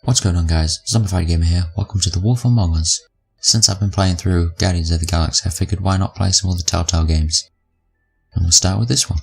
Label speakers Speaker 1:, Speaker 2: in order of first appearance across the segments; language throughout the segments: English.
Speaker 1: What's going on, guys? ZombifiedGamer here. Welcome to The Wolf Among Us. Since I've been playing through Guardians of the Galaxy, I figured why not play some of the Telltale games. And we'll start with this one.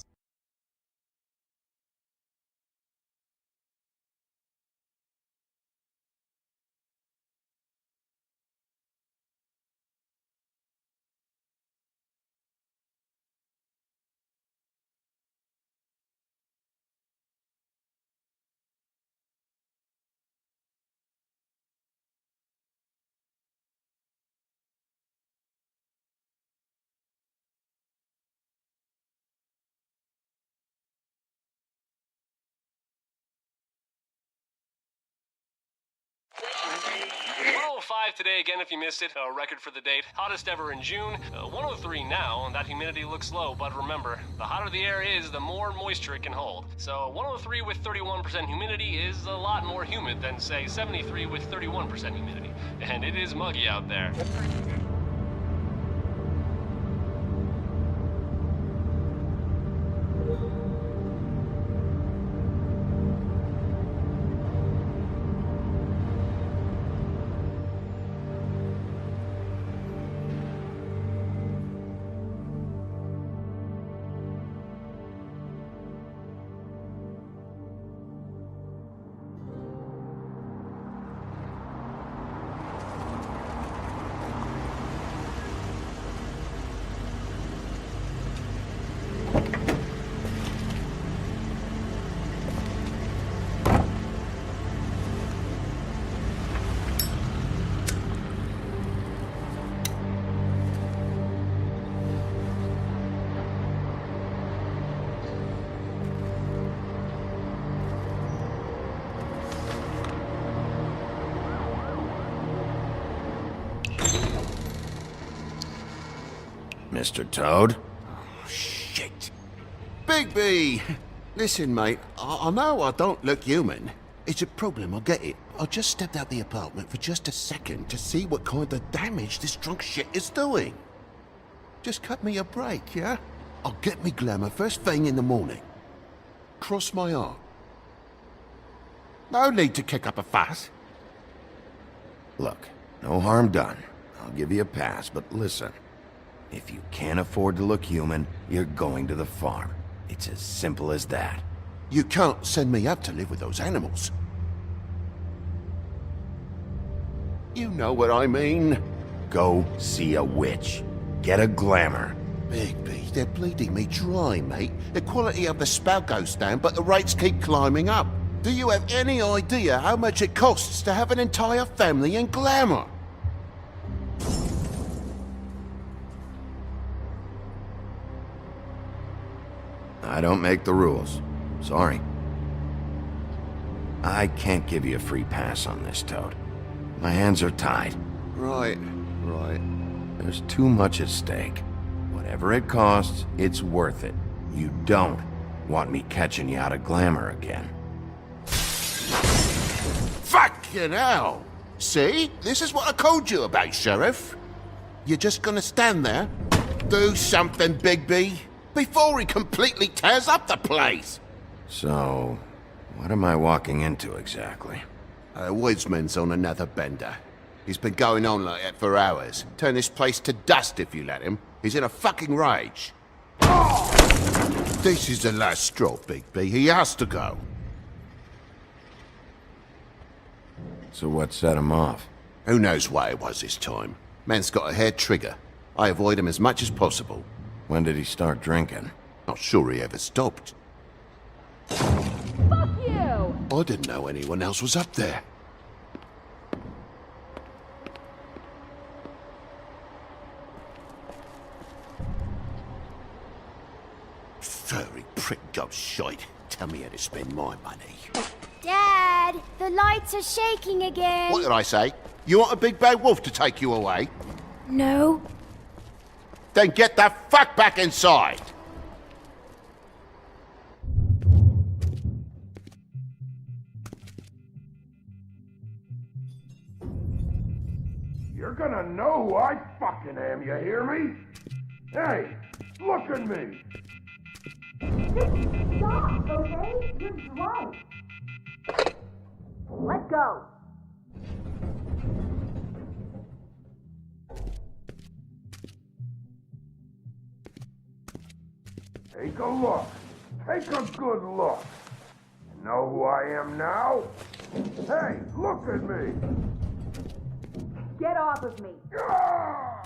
Speaker 2: Today again if you missed it, a record for the date, hottest ever in June, 103 now, and that humidity looks low, but remember, the hotter the air is, the more moisture it can hold. So 103 with 31% humidity is a lot more humid than, say, 73 with 31% humidity. And it is muggy out there.
Speaker 3: Mr. Toad?
Speaker 4: Oh, shit. Bigby! Listen, mate, I know I don't look human. It's a problem, I get it. I just stepped out the apartment for just a second to see what kind of damage this drunk shit is doing. Just cut me a break, yeah? I'll get me glamour first thing in the morning. Cross my heart. No need to kick up a fuss.
Speaker 3: Look, no harm done. I'll give you a pass, but listen. If you can't afford to look human, you're going to the farm. It's as simple as that.
Speaker 4: You can't send me up to live with those animals. You know what I mean.
Speaker 3: Go see a witch. Get a glamour.
Speaker 4: Bigby, they're bleeding me dry, mate. The quality of the spout goes down, but the rates keep climbing up. Do you have any idea how much it costs to have an entire family in glamour?
Speaker 3: I don't make the rules. Sorry. I can't give you a free pass on this, Toad. My hands are tied.
Speaker 4: Right.
Speaker 3: There's too much at stake. Whatever it costs, it's worth it. You don't want me catching you out of glamour again.
Speaker 4: Fucking hell! See? This is what I told you about, Sheriff. You're just gonna stand there? Do something, Bigby, before he completely tears up the place!
Speaker 3: So, what am I walking into exactly?
Speaker 4: Woodsman's on another bender. He's been going on like that for hours. Turn this place to dust if you let him. He's in a fucking rage. This is the last straw, Bigby. He has to go.
Speaker 3: So what set him off?
Speaker 4: Who knows why it was this time? Man's got a hair trigger. I avoid him as much as possible.
Speaker 3: When did he start drinking?
Speaker 4: Not sure he ever stopped.
Speaker 5: Fuck you!
Speaker 4: I didn't know anyone else was up there. Furry prick ghost shite. Tell me how to spend my money.
Speaker 5: Dad, the lights are shaking again.
Speaker 4: What did I say? You want a big bad wolf to take you away?
Speaker 5: No.
Speaker 4: Then get the fuck back inside!
Speaker 6: You're gonna know who I fucking am, you hear me? Hey, look at me!
Speaker 5: Just stop, okay? You're drunk. Let go.
Speaker 6: Take a look. Take a good look. You know who I am now? Hey, look at me.
Speaker 7: Get off of me.
Speaker 6: Ah!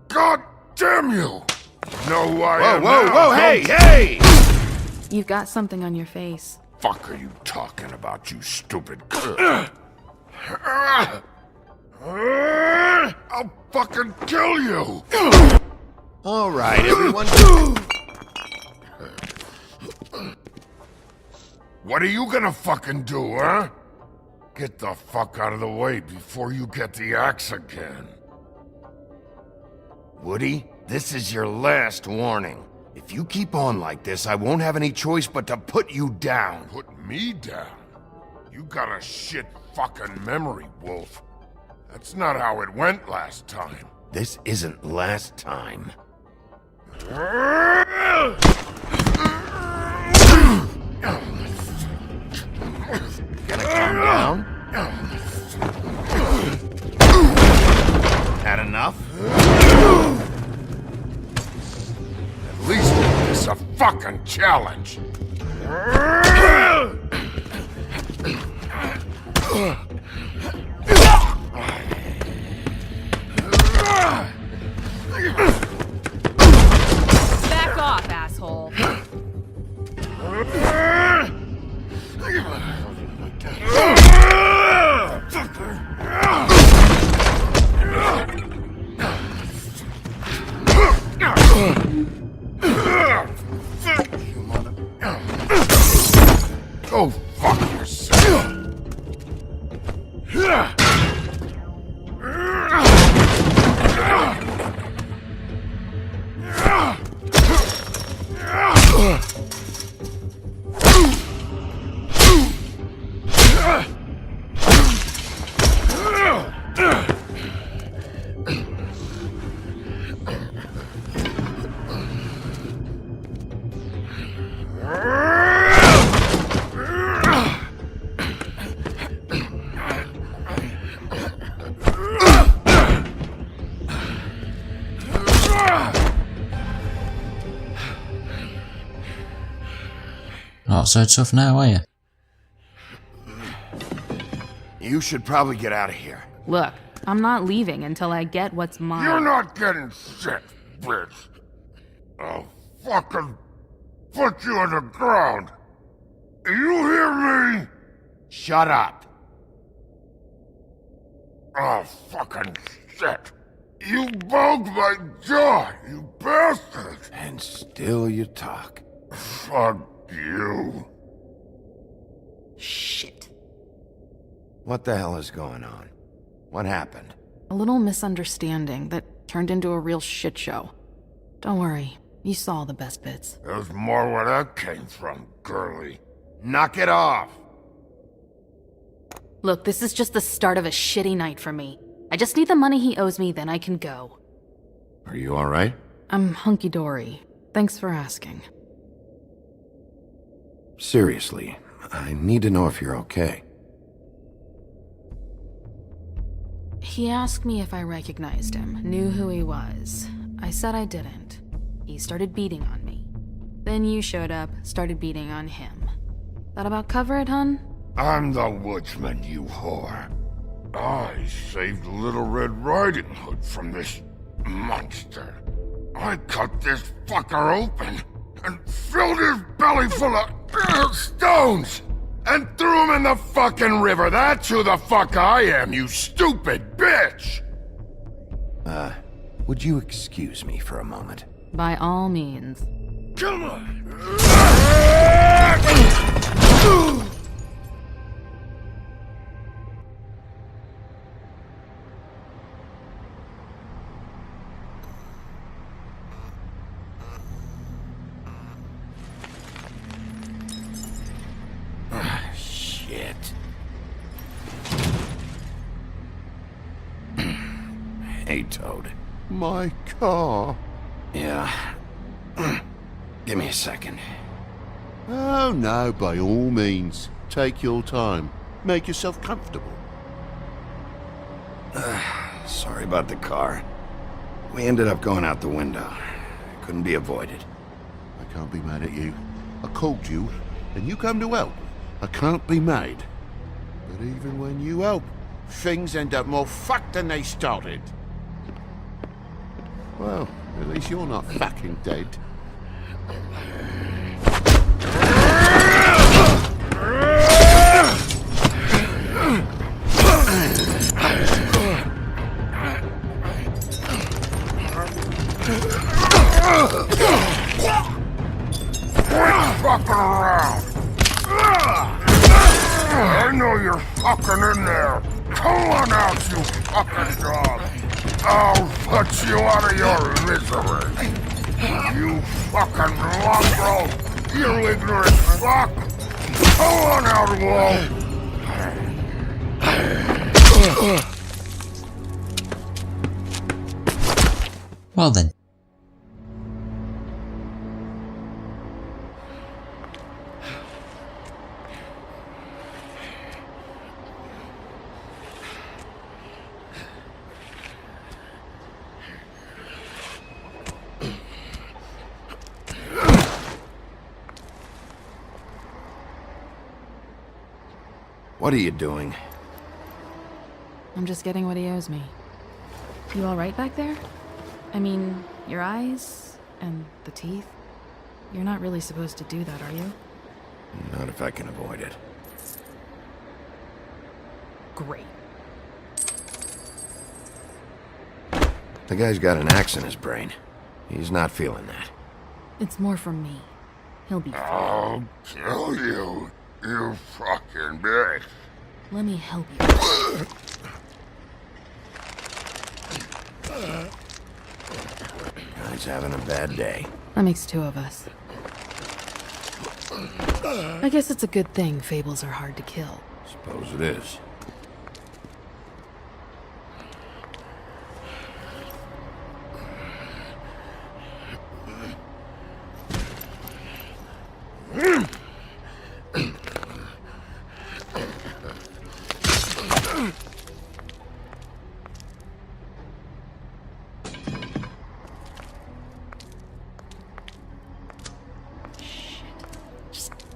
Speaker 8: God damn you! Know who I am
Speaker 3: Whoa,
Speaker 8: now,
Speaker 3: whoa,
Speaker 8: don't
Speaker 3: hey!
Speaker 7: You've got something on your face.
Speaker 8: Fuck are you talking about, you stupid I'll fucking kill you!
Speaker 3: All right, everyone.
Speaker 8: What are you gonna fucking do, huh? Get the fuck out of the way before you get the axe again.
Speaker 3: Woody, this is your last warning. If you keep on like this, I won't have any choice but to put you down.
Speaker 8: Put me down? You got a shit fucking memory, Wolf. That's not how it went last time.
Speaker 3: This isn't last time. Gonna calm down? Had enough?
Speaker 8: At least make this a fucking challenge.
Speaker 7: Back off, asshole.
Speaker 8: Go fuck yourself.
Speaker 1: Not so tough now, are you?
Speaker 3: You should probably get out of here.
Speaker 7: Look, I'm not leaving until I get what's mine.
Speaker 8: You're not getting shit, bitch. I'll fucking put you on the ground. You hear me?
Speaker 3: Shut up.
Speaker 8: Oh, fucking shit. You broke my jaw, you bastard.
Speaker 3: And still you talk.
Speaker 8: Fuck you.
Speaker 7: Shit.
Speaker 3: What the hell is going on? What happened?
Speaker 7: A little misunderstanding that turned into a real shit show. Don't worry, you saw the best bits.
Speaker 8: There's more where that came from, girly.
Speaker 3: Knock it off.
Speaker 7: Look, this is just the start of a shitty night for me. I just need the money he owes me, then I can go.
Speaker 3: Are you all right?
Speaker 7: I'm hunky-dory. Thanks for asking.
Speaker 3: Seriously, I need to know if you're okay.
Speaker 7: He asked me if I recognized him, knew who he was. I said I didn't. He started beating on me. Then you showed up, started beating on him. That about cover it, hun?
Speaker 8: I'm the woodsman, you whore. I saved Little Red Riding Hood from this monster. I cut this fucker open and filled his belly full of stones and threw him in the fucking river. That's who the fuck I am, you stupid bitch!
Speaker 3: Would you excuse me for a moment?
Speaker 7: By all means.
Speaker 8: Come on!
Speaker 3: Shit. Hey, Toad.
Speaker 4: My car.
Speaker 3: Yeah. Give me a second.
Speaker 4: Oh no, by all means. Take your time. Make yourself comfortable.
Speaker 3: Sorry about the car. We ended up going out the window. Couldn't be avoided.
Speaker 4: I can't be mad at you. I called you, and you come to help. I can't be mad. But even when you help, things end up more fucked than they started. Well, at least you're not fucking dead.
Speaker 8: Fucking around! I know you're fucking in there! Come on out, you fucking dog! I'll put you out of your misery! You fucking mongrel! You ignorant fuck! Come on out, Wolf!
Speaker 1: Well then.
Speaker 3: What are you doing?
Speaker 7: I'm just getting what he owes me. You all right back there? I mean, your eyes and the teeth? You're not really supposed to do that, are you?
Speaker 3: Not if I can avoid it.
Speaker 7: Great.
Speaker 3: The guy's got an axe in his brain. He's not feeling that.
Speaker 7: It's more from me. He'll be fine.
Speaker 8: I'll kill you, you fucking bitch.
Speaker 7: Let me help you.
Speaker 3: Guy's having a bad day.
Speaker 7: That makes two of us. I guess it's a good thing fables are hard to kill.
Speaker 3: Suppose it is.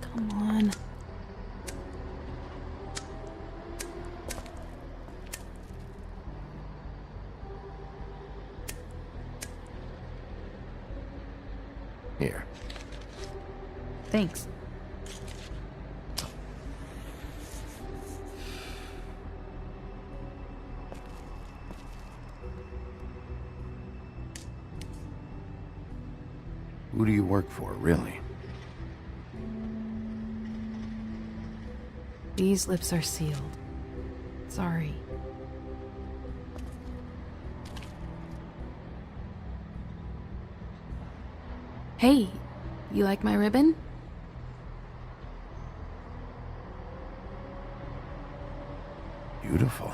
Speaker 7: Come on.
Speaker 3: Here.
Speaker 7: Thanks.
Speaker 3: Who do you work for, really?
Speaker 7: These lips are sealed. Sorry. Hey, you like my ribbon?
Speaker 3: Beautiful.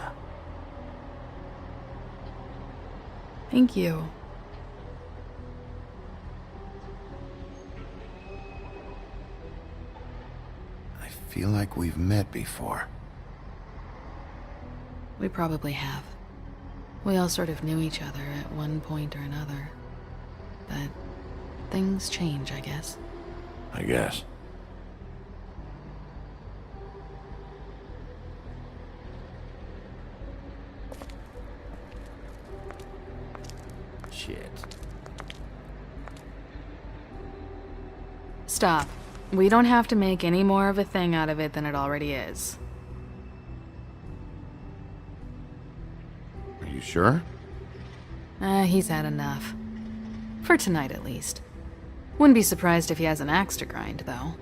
Speaker 7: Thank you.
Speaker 3: I feel like we've met before.
Speaker 7: We probably have. We all sort of knew each other at one point or another. But things change, I guess.
Speaker 3: I guess. Shit.
Speaker 7: Stop. We don't have to make any more of a thing out of it than it already is.
Speaker 3: Are you sure?
Speaker 7: He's had enough. For tonight, at least. Wouldn't be surprised if he has an axe to grind, though.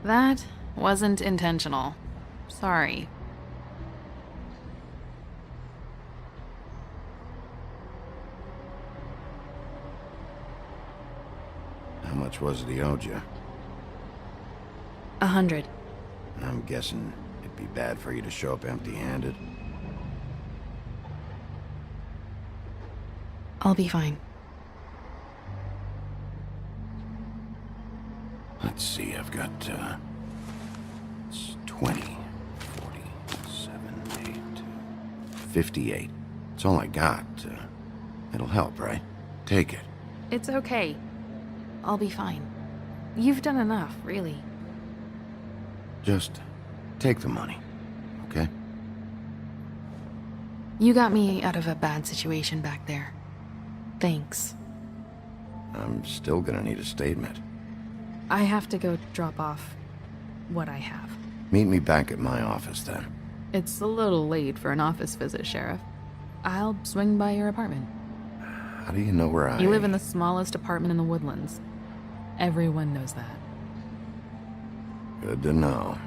Speaker 7: That wasn't intentional. Sorry.
Speaker 3: How much was it he owed you?
Speaker 7: 100.
Speaker 3: I'm guessing it'd be bad for you to show up empty-handed.
Speaker 7: I'll be fine.
Speaker 3: got, it's 20, 47, 8, 58. That's all I got. It'll help, right? Take it.
Speaker 7: It's okay. I'll be fine. You've done enough, really.
Speaker 3: Just take the money, okay?
Speaker 7: You got me out of a bad situation back there. Thanks.
Speaker 3: I'm still gonna need a statement.
Speaker 7: I have to go drop off what I have.
Speaker 3: Meet me back at my office, then.
Speaker 7: It's a little late for an office visit, Sheriff. I'll swing by your apartment.
Speaker 3: How do you know where I...
Speaker 7: You live in the smallest apartment in the Woodlands. Everyone knows that.
Speaker 3: Good to know.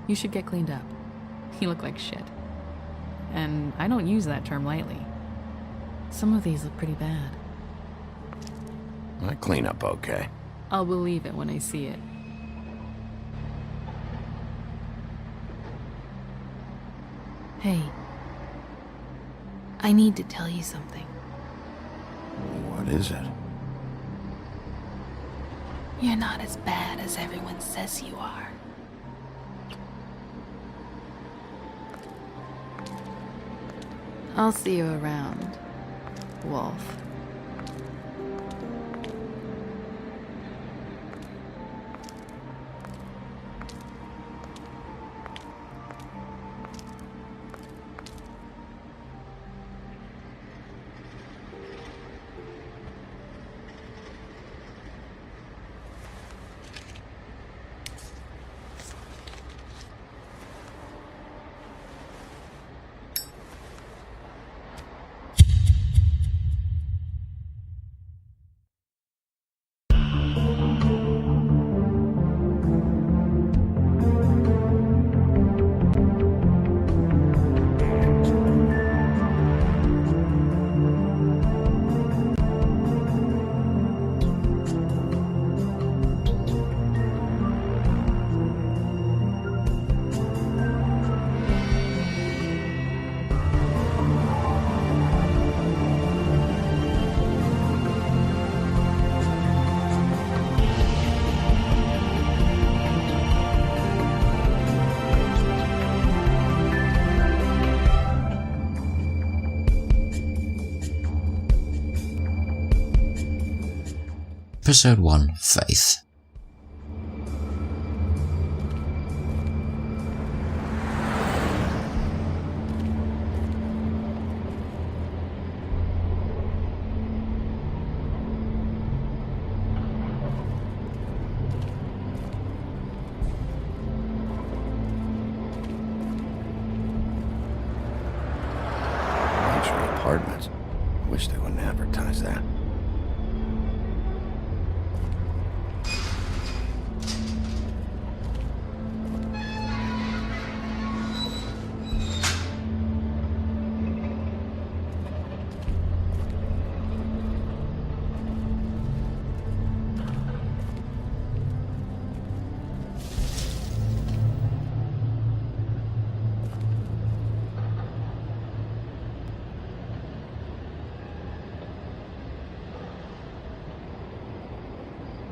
Speaker 7: You should get cleaned up. You look like shit. And I don't use that term lightly. Some of these look pretty bad.
Speaker 3: I clean up okay.
Speaker 7: I'll believe it when I see it. Hey. I need to tell you something.
Speaker 3: What is it?
Speaker 7: You're not as bad as everyone says you are. I'll see you around, Wolf.
Speaker 1: Episode 1, Faith.
Speaker 3: Luxury apartments. Wish they wouldn't advertise that.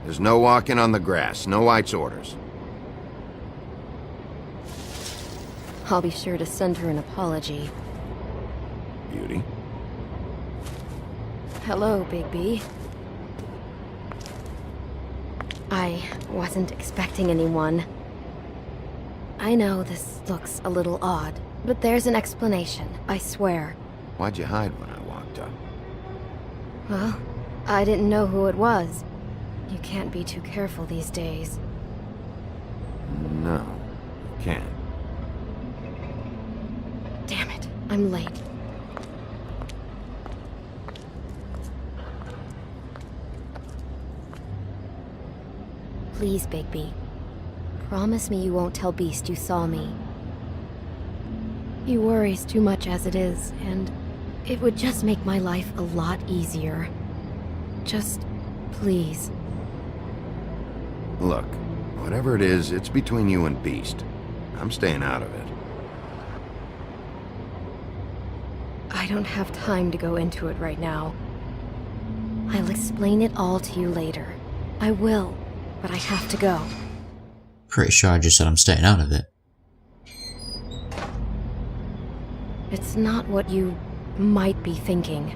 Speaker 3: There's no walking on the grass, no White's orders.
Speaker 9: I'll be sure to send her an apology.
Speaker 3: Beauty.
Speaker 9: Hello, Bigby. I wasn't expecting anyone. I know this looks a little odd, but there's an explanation, I swear.
Speaker 3: Why'd you hide when I walked up?
Speaker 9: Well, I didn't know who it was. You can't be too careful these days.
Speaker 3: No, you can't.
Speaker 9: Damn it, I'm late. Please, Bigby. Promise me you won't tell Beast you saw me. He worries too much as it is, and it would just make my life a lot easier. Just, please.
Speaker 3: Look, whatever it is, it's between you and Beast. I'm staying out of it.
Speaker 9: I don't have time to go into it right now. I'll explain it all to you later. I will, but I have to go.
Speaker 1: Pretty sure I just said I'm staying out of it.
Speaker 9: It's not what you might be thinking.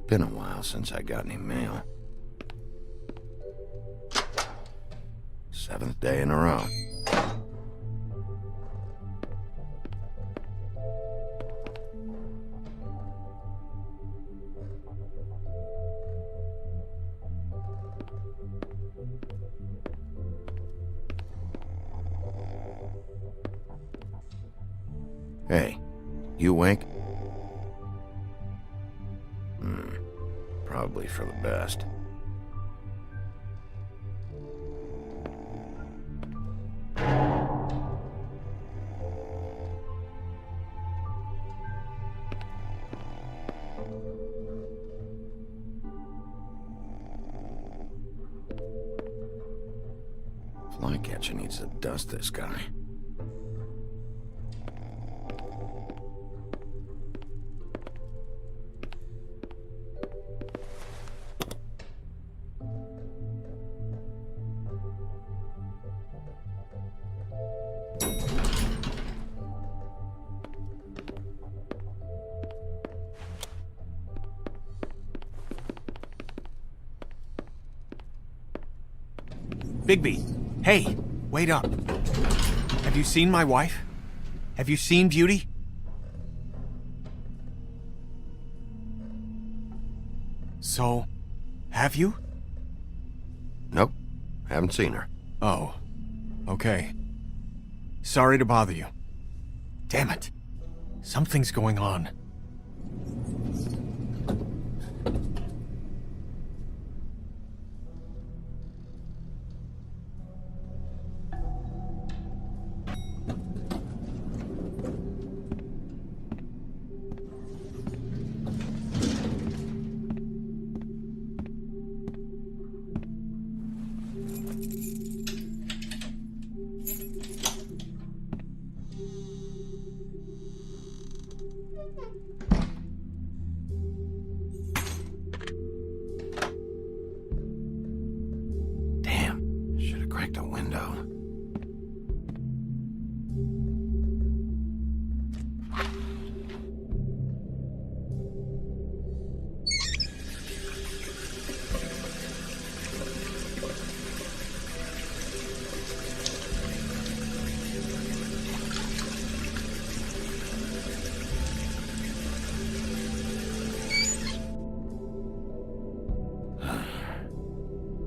Speaker 3: Been a while since I got any mail. 7th day in a row. Hey, you awake? Probably for the best. Flycatcher needs to dust this guy.
Speaker 10: Bigby, hey, wait up. Have you seen my wife? Have you seen Beauty? So, have you?
Speaker 3: Nope, haven't seen her.
Speaker 10: Oh, okay. Sorry to bother you. Damn it. Something's going on.
Speaker 3: Cracked a window.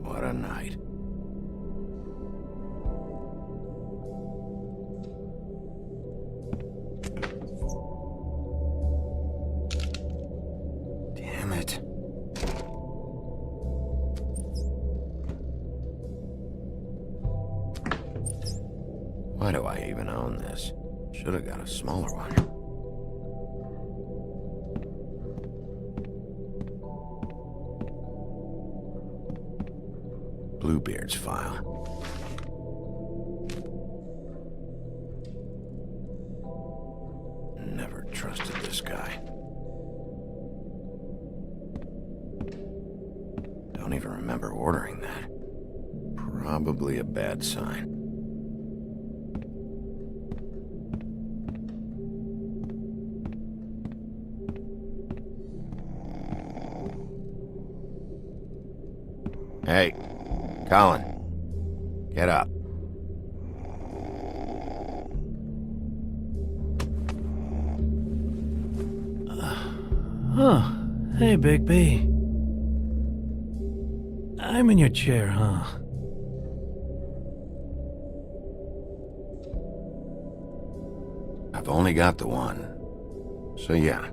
Speaker 3: What a night. Why do I even own this? Should have got a smaller one. Bluebeard's file. Never trusted this guy. Don't even remember ordering that. Probably a bad sign. Hey, Colin, get up.
Speaker 11: Hey, Big B. I'm in your chair, huh?
Speaker 3: I've only got the one. So yeah.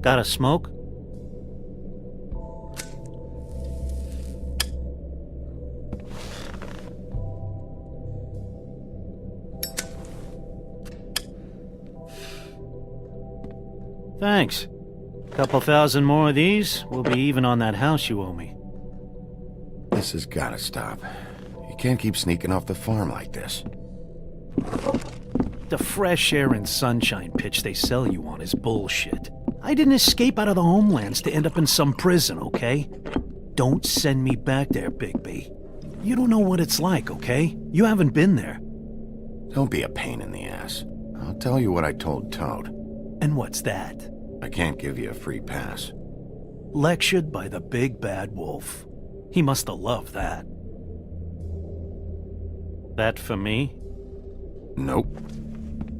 Speaker 11: Got a smoke? Thanks. Couple thousand more of these, we'll be even on that house you owe me.
Speaker 3: This has gotta stop. You can't keep sneaking off the farm like this.
Speaker 11: The fresh air and sunshine pitch they sell you on is bullshit. I didn't escape out of the homelands to end up in some prison, okay? Don't send me back there, Bigby. You don't know what it's like, okay? You haven't been there.
Speaker 3: Don't be a pain in the ass. I'll tell you what I told Toad.
Speaker 11: And what's that?
Speaker 3: I can't give you a free pass.
Speaker 11: Lectured by the big bad wolf. He must have loved that. That for me?
Speaker 3: Nope.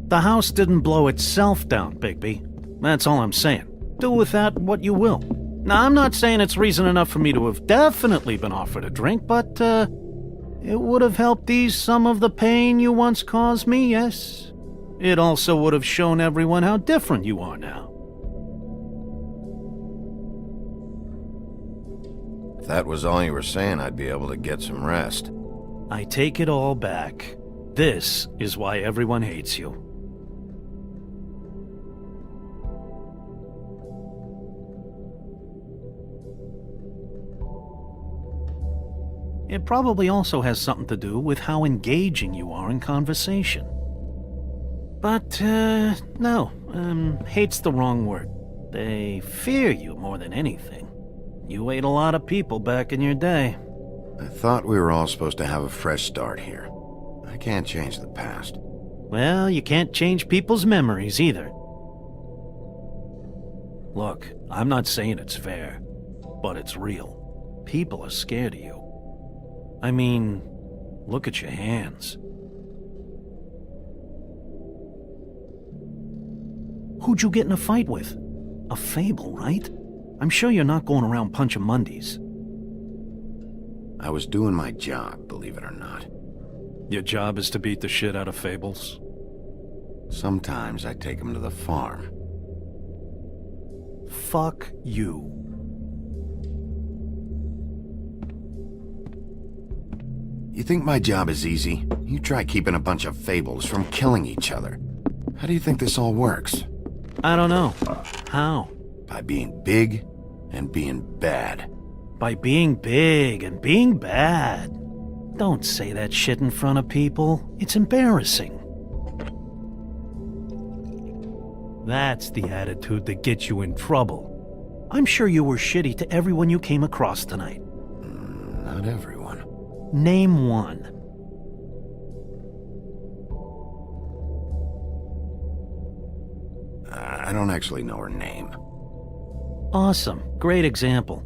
Speaker 11: The house didn't blow itself down, Bigby. That's all I'm saying. Do with that what you will. Now, I'm not saying it's reason enough for me to have definitely been offered a drink, but, it would have helped ease some of the pain you once caused me, yes? It also would have shown everyone how different you are now.
Speaker 3: If that was all you were saying, I'd be able to get some rest.
Speaker 11: I take it all back. This is why everyone hates you. It probably also has something to do with how engaging you are in conversation. But, no, hate's the wrong word. They fear you more than anything. You ate a lot of people back in your day.
Speaker 3: I thought we were all supposed to have a fresh start here. I can't change the past.
Speaker 11: Well, you can't change people's memories either. Look, I'm not saying it's fair, but it's real. People are scared of you. I mean, look at your hands. Who'd you get in a fight with? A fable, right? I'm sure you're not going around punching Mondays.
Speaker 3: I was doing my job, believe it or not.
Speaker 11: Your job is to beat the shit out of fables?
Speaker 3: Sometimes I take them to the farm.
Speaker 11: Fuck you.
Speaker 3: You think my job is easy? You try keeping a bunch of fables from killing each other. How do you think this all works?
Speaker 11: I don't know. How?
Speaker 3: By being big and being bad.
Speaker 11: By being big and being bad. Don't say that shit in front of people. It's embarrassing. That's the attitude that gets you in trouble. I'm sure you were shitty to everyone you came across tonight.
Speaker 3: Not everyone.
Speaker 11: Name one.
Speaker 3: I don't actually know her name.
Speaker 11: Awesome. Great example.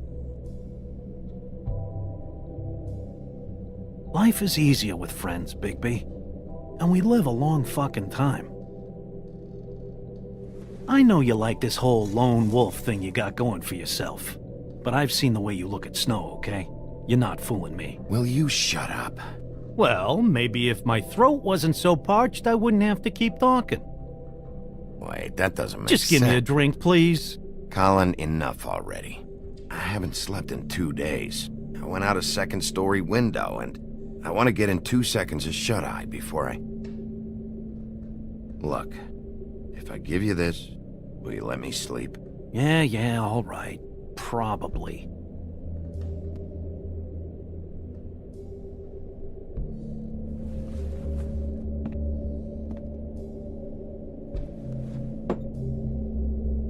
Speaker 11: Life is easier with friends, Bigby. And we live a long fucking time. I know you like this whole lone wolf thing you got going for yourself. But I've seen the way you look at Snow, okay? You're not fooling me.
Speaker 3: Will you shut up?
Speaker 11: Well, maybe if my throat wasn't so parched, I wouldn't have to keep talking.
Speaker 3: Wait, that doesn't make sense.
Speaker 11: Just give me a drink, please.
Speaker 3: Colin, enough already. I haven't slept in 2 days. I went out a second-story window, and I want to get in 2 seconds of shut-eye before I... Look, if I give you this, will you let me sleep?
Speaker 11: Yeah, all right. Probably.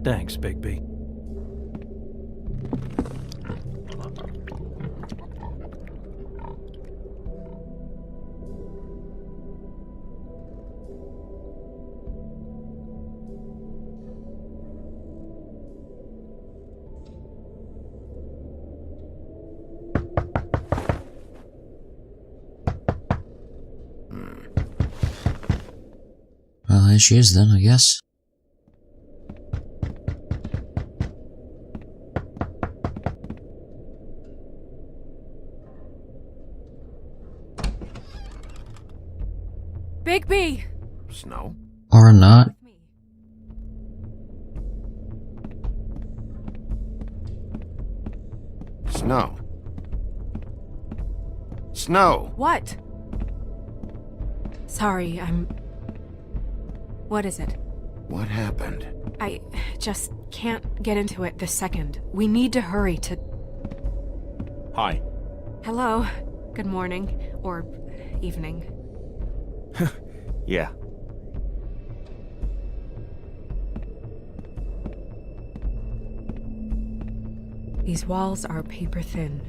Speaker 11: Thanks, Bigby.
Speaker 1: there she is then, I guess.
Speaker 12: Big B!
Speaker 4: Snow?
Speaker 1: Or not.
Speaker 4: Snow. Snow!
Speaker 12: What? Sorry, What is it?
Speaker 4: What happened?
Speaker 12: I just can't get into it this second. We need to hurry to...
Speaker 10: Hi.
Speaker 12: Hello. Good morning. Or evening.
Speaker 10: Yeah.
Speaker 12: These walls are paper thin.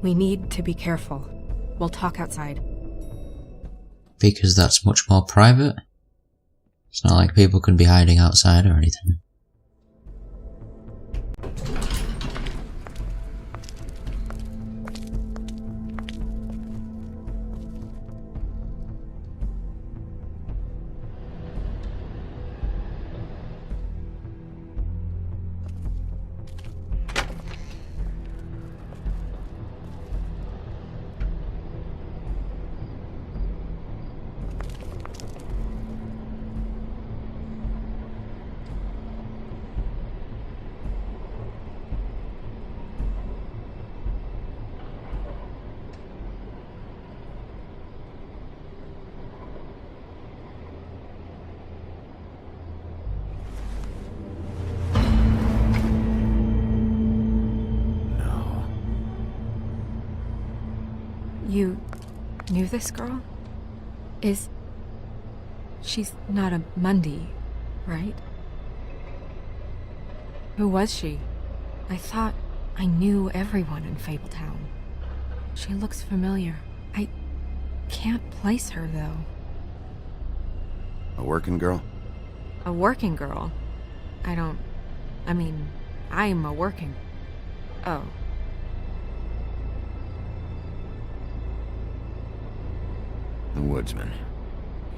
Speaker 12: We need to be careful. We'll talk outside.
Speaker 1: Because that's much more private. It's not like people can be hiding outside or anything.
Speaker 12: You knew this girl? She's not a Mundy, right? Who was she? I thought I knew everyone in Fabletown. She looks familiar. I can't place her, though.
Speaker 3: A working girl?
Speaker 12: A working girl? I'm a working... Oh.
Speaker 3: The woodsman.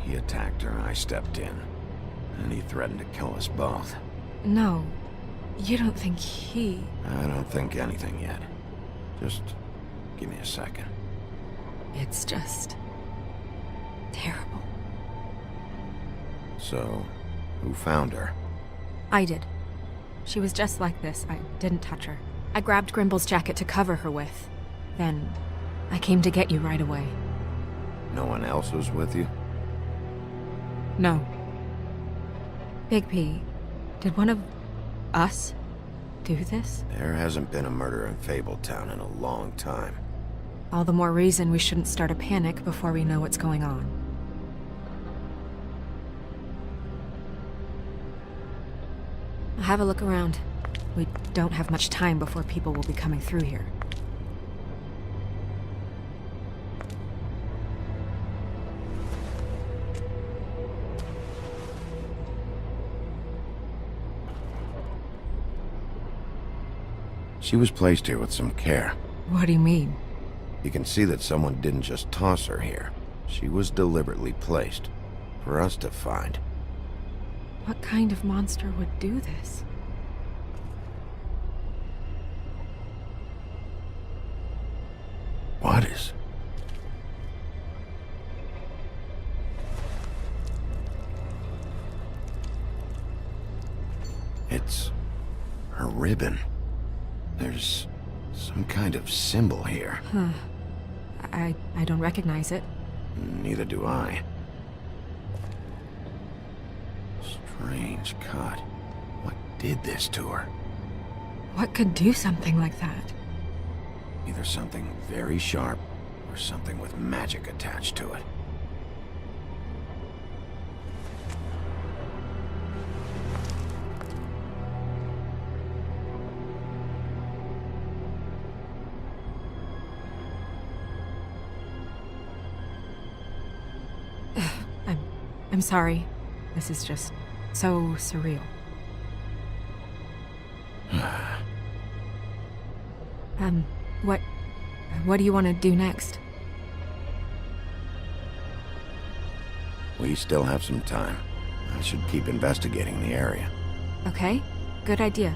Speaker 3: He attacked her, I stepped in. And he threatened to kill us both.
Speaker 12: No. You don't think he...
Speaker 3: I don't think anything yet. Just give me a second.
Speaker 12: It's just... terrible.
Speaker 3: So, who found her?
Speaker 12: I did. She was just like this. I didn't touch her. I grabbed Grimble's jacket to cover her with. Then, I came to get you right away.
Speaker 3: No one else was with you?
Speaker 12: No. Big P, did one of us do this?
Speaker 3: There hasn't been a murder in Fabletown in a long time.
Speaker 12: All the more reason we shouldn't start a panic before we know what's going on. I'll have a look around. We don't have much time before people will be coming through here.
Speaker 3: She was placed here with some care.
Speaker 12: What do you mean?
Speaker 3: You can see that someone didn't just toss her here. She was deliberately placed. For us to find.
Speaker 12: What kind of monster would do this?
Speaker 3: What is? It's her ribbon. There's some kind of symbol here.
Speaker 12: Huh. I don't recognize it.
Speaker 3: Neither do I. Strange cut. What did this to her?
Speaker 12: What could do something like that?
Speaker 3: Either something very sharp, or something with magic attached to it.
Speaker 12: I'm sorry. This is just so surreal. What do you want to do next?
Speaker 3: We still have some time. I should keep investigating the area.
Speaker 12: Okay, good idea.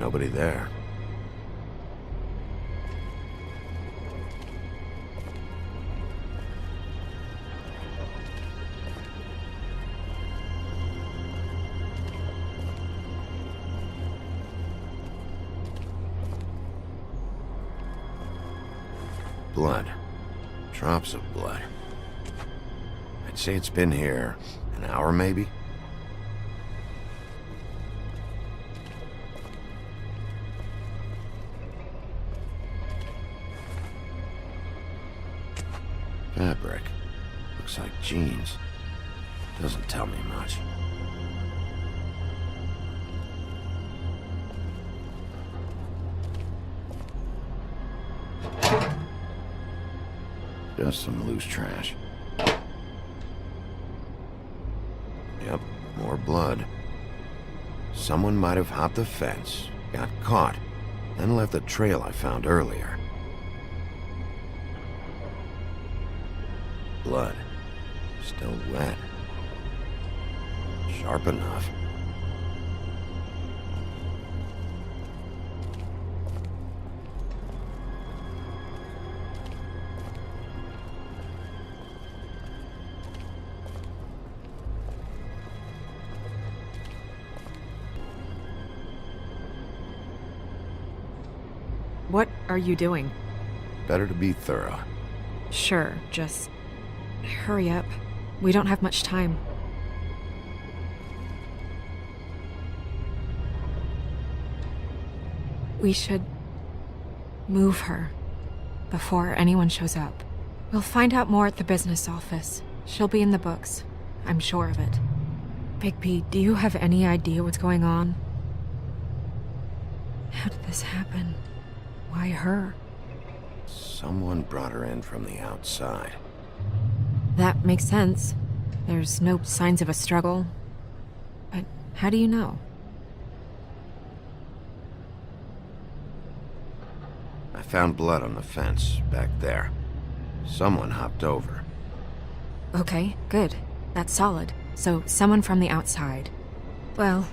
Speaker 3: Nobody there. Blood. Drops of blood. I'd say it's been here an hour, maybe? Fabric. Looks like jeans. Doesn't tell me much. Just some loose trash. Yep, more blood. Someone might have hopped the fence, got caught, then left the trail I found earlier. Blood. Still wet. Sharp enough.
Speaker 12: What are you doing?
Speaker 3: Better to be thorough.
Speaker 12: Sure, just hurry up. We don't have much time. We should move her before anyone shows up. We'll find out more at the business office. She'll be in the books. I'm sure of it. Bigby, do you have any idea what's going on? How did this happen? Why her?
Speaker 3: Someone brought her in from the outside.
Speaker 12: That makes sense. There's no signs of a struggle. But how do you know?
Speaker 3: I found blood on the fence, back there. Someone hopped over.
Speaker 12: Okay, good. That's solid. So, someone from the outside. Well,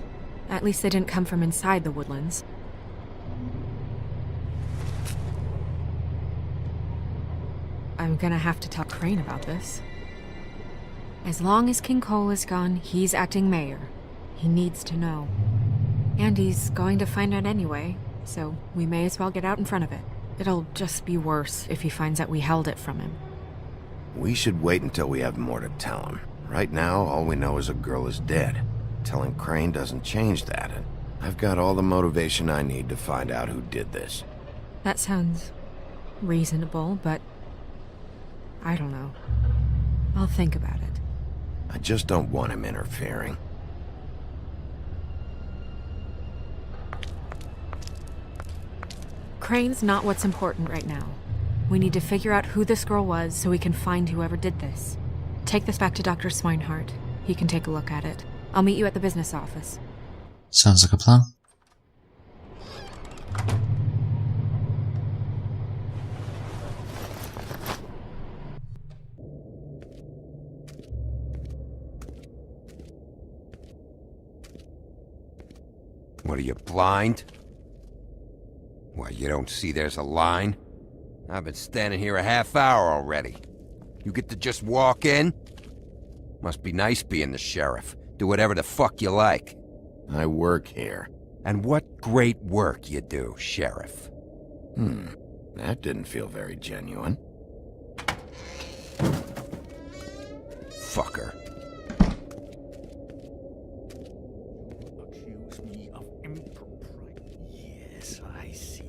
Speaker 12: at least they didn't come from inside the woodlands. I'm gonna have to talk Crane about this. As long as King Cole is gone, he's acting mayor. He needs to know. And he's going to find out anyway, so we may as well get out in front of it. It'll just be worse if he finds out we held it from him.
Speaker 3: We should wait until we have more to tell him. Right now, all we know is a girl is dead. Telling Crane doesn't change that, and I've got all the motivation I need to find out who did this.
Speaker 12: That sounds reasonable, but I don't know. I'll think about it.
Speaker 3: I just don't want him interfering.
Speaker 12: Crane's not what's important right now. We need to figure out who this girl was so we can find whoever did this. Take this back to Dr. Swinehart. He can take a look at it. I'll meet you at the business office.
Speaker 1: Sounds like a plan.
Speaker 13: What are you, blind? Why, you don't see there's a line? I've been standing here a half hour already. You get to just walk in? Must be nice being the sheriff. Do whatever the fuck you like.
Speaker 3: I work here.
Speaker 13: And what great work you do, Sheriff.
Speaker 3: That didn't feel very genuine.
Speaker 13: Fucker.
Speaker 14: Accuse me of impropriety. Yes, I see.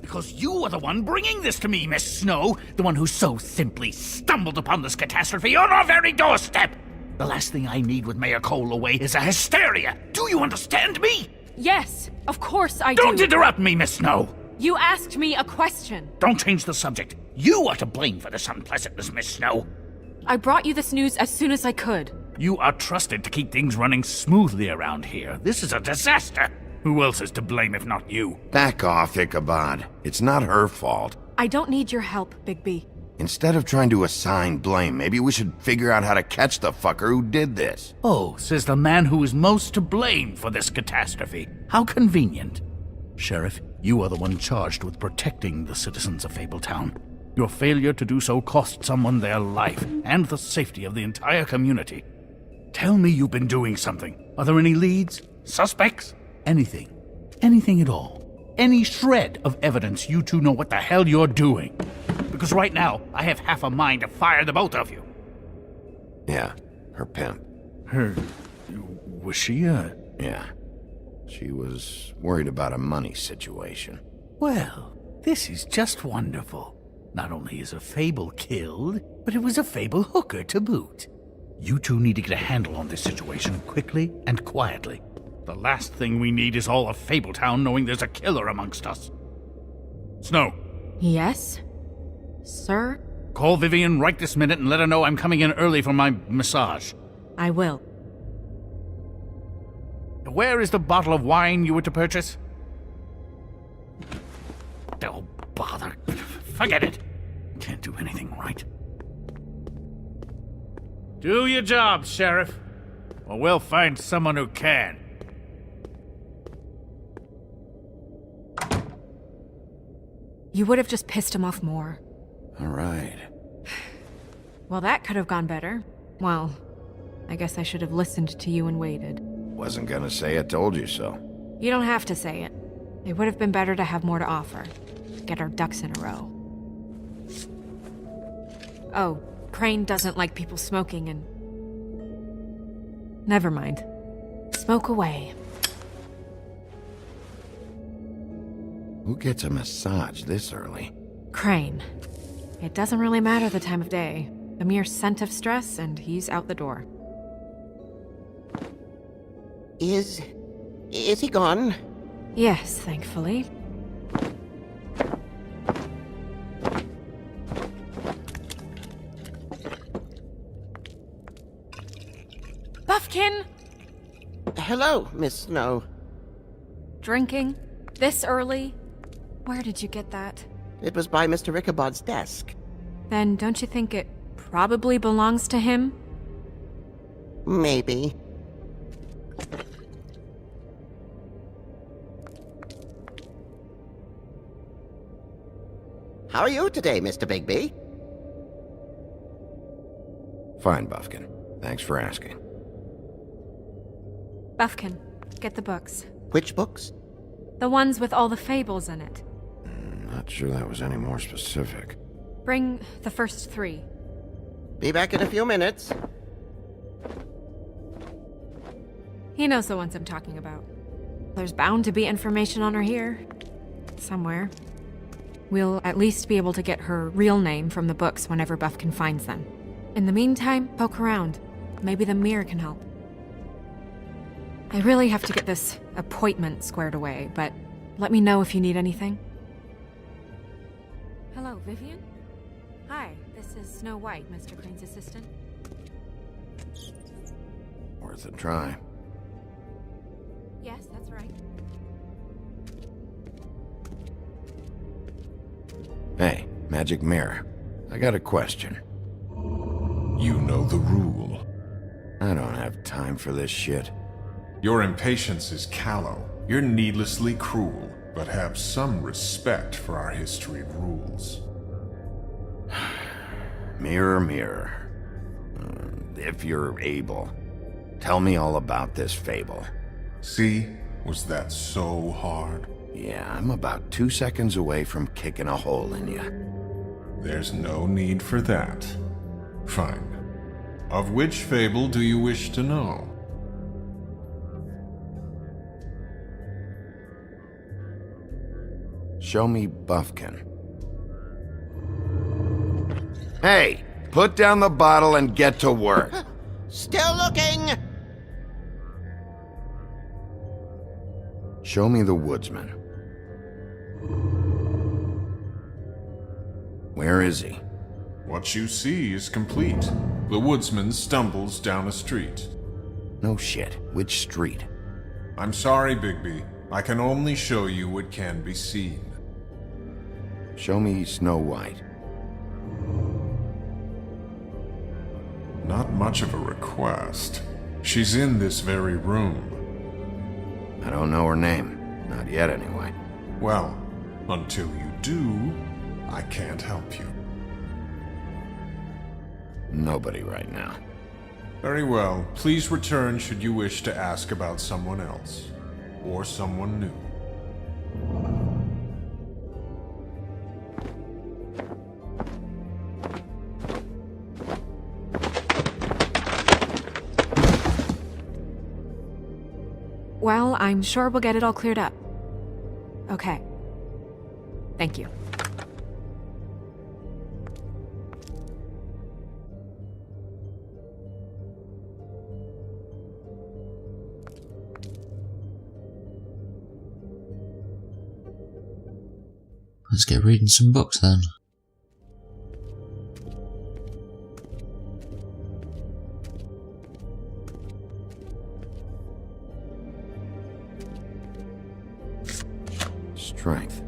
Speaker 14: Because you are the one bringing this to me, Miss Snow. The one who so simply stumbled upon this catastrophe on our very doorstep. The last thing I need with Mayor Cole away is a hysteria. Do you understand me?
Speaker 12: Yes, of course I do.
Speaker 14: Don't interrupt me, Miss Snow.
Speaker 12: You asked me a question.
Speaker 14: Don't change the subject. You are to blame for this unpleasantness, Miss Snow.
Speaker 12: I brought you this news as soon as I could.
Speaker 14: You are trusted to keep things running smoothly around here. This is a disaster. Who else is to blame if not you?
Speaker 3: Back off, Ichabod. It's not her fault.
Speaker 12: I don't need your help, Bigby.
Speaker 3: Instead of trying to assign blame, maybe we should figure out how to catch the fucker who did this.
Speaker 14: Oh, says the man who is most to blame for this catastrophe. How convenient. Sheriff, you are the one charged with protecting the citizens of Fabletown. Your failure to do so cost someone their life and the safety of the entire community. Tell me you've been doing something. Are there any leads? Suspects? Anything. Anything at all. Any shred of evidence you two know what the hell you're doing. Because right now, I have half a mind to fire the both of you.
Speaker 3: Yeah, her pimp.
Speaker 14: Was she,
Speaker 3: Yeah. She was worried about a money situation.
Speaker 14: Well, this is just wonderful. Not only is a Fable killed, but it was a Fable hooker to boot. You two need to get a handle on this situation quickly and quietly. The last thing we need is all of Fabletown knowing there's a killer amongst us. Snow.
Speaker 12: Yes? Sir?
Speaker 14: Call Vivian right this minute and let her know I'm coming in early for my massage.
Speaker 12: I will.
Speaker 14: Where is the bottle of wine you were to purchase? Oh, bother. Forget it. Can't do anything right. Do your job, Sheriff, or we'll find someone who can.
Speaker 12: You would have just pissed him off more.
Speaker 3: All right.
Speaker 12: Well, that could have gone better. Well, I guess I should have listened to you and waited.
Speaker 3: Wasn't gonna say I told you so.
Speaker 12: You don't have to say it. It would have been better to have more to offer. Get our ducks in a row. Oh, Crane doesn't like people smoking and... Never mind. Smoke away.
Speaker 3: Who gets a massage this early?
Speaker 12: Crane. It doesn't really matter the time of day. A mere scent of stress and he's out the door.
Speaker 15: Is he gone?
Speaker 12: Yes, thankfully. Buffkin!
Speaker 15: Hello, Miss Snow.
Speaker 12: Drinking? This early? Where did you get that?
Speaker 15: It was by Mr. Ichabod's desk.
Speaker 12: Then don't you think it probably belongs to him?
Speaker 15: Maybe. How are you today, Mr. Bigby?
Speaker 3: Fine, Buffkin. Thanks for asking.
Speaker 12: Buffkin, get the books.
Speaker 15: Which books?
Speaker 12: The ones with all the fables in it.
Speaker 3: Not sure that was any more specific.
Speaker 12: Bring the first 3.
Speaker 15: Be back in a few minutes.
Speaker 12: He knows the ones I'm talking about. There's bound to be information on her here. Somewhere. We'll at least be able to get her real name from the books whenever Buffkin finds them. In the meantime, poke around. Maybe the mirror can help. I really have to get this appointment squared away, but let me know if you need anything. Hello, Vivian? Hi, this is Snow White, Mr. Crane's assistant.
Speaker 3: Worth a try.
Speaker 12: Yes, that's right.
Speaker 3: Hey, Magic Mirror. I got a question.
Speaker 16: You know the rule.
Speaker 3: I don't have time for this shit.
Speaker 16: Your impatience is callow. You're needlessly cruel, but have some respect for our history of rules.
Speaker 3: Mirror, mirror. If you're able, tell me all about this fable.
Speaker 16: See? Was that so hard?
Speaker 3: Yeah, I'm about 2 seconds away from kicking a hole in you.
Speaker 16: There's no need for that. Fine. Of which fable do you wish to know?
Speaker 3: Show me Buffkin. Hey, put down the bottle and get to work.
Speaker 15: Still looking!
Speaker 3: Show me the woodsman. Where is he?
Speaker 16: What you see is complete. The woodsman stumbles down a street.
Speaker 3: No shit. Which street?
Speaker 16: I'm sorry, Bigby. I can only show you what can be seen.
Speaker 3: Show me Snow White.
Speaker 16: Not much of a request. She's in this very room.
Speaker 3: I don't know her name. Not yet, anyway.
Speaker 16: Well, until you do, I can't help you.
Speaker 3: Nobody right now.
Speaker 16: Very well. Please return should you wish to ask about someone else. Or someone new.
Speaker 12: Well, I'm sure we'll get it all cleared up. Okay. Thank you.
Speaker 1: Let's get reading some books then.
Speaker 3: Strength.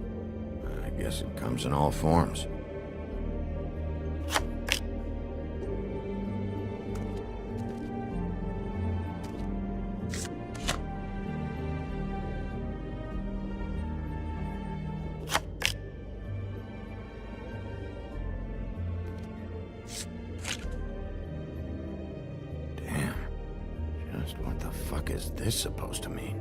Speaker 3: I guess it comes in all forms. Damn. Just what the fuck is this supposed to mean?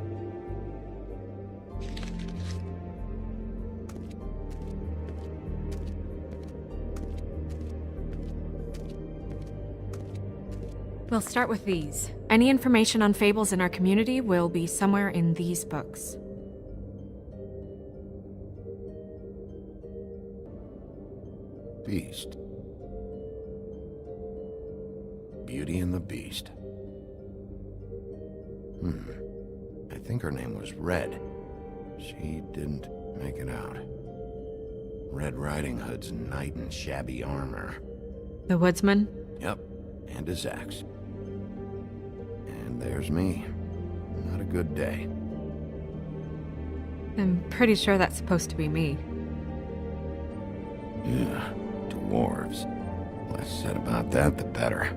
Speaker 12: We'll start with these. Any information on fables in our community will be somewhere in these books.
Speaker 3: Beast. Beauty and the Beast. I think her name was Red. She didn't make it out. Red Riding Hood's knight in shabby armor.
Speaker 12: The woodsman?
Speaker 3: Yep, and his axe. And there's me. Not a good day.
Speaker 12: I'm pretty sure that's supposed to be me.
Speaker 3: Yeah, dwarves. Less said about that, the better.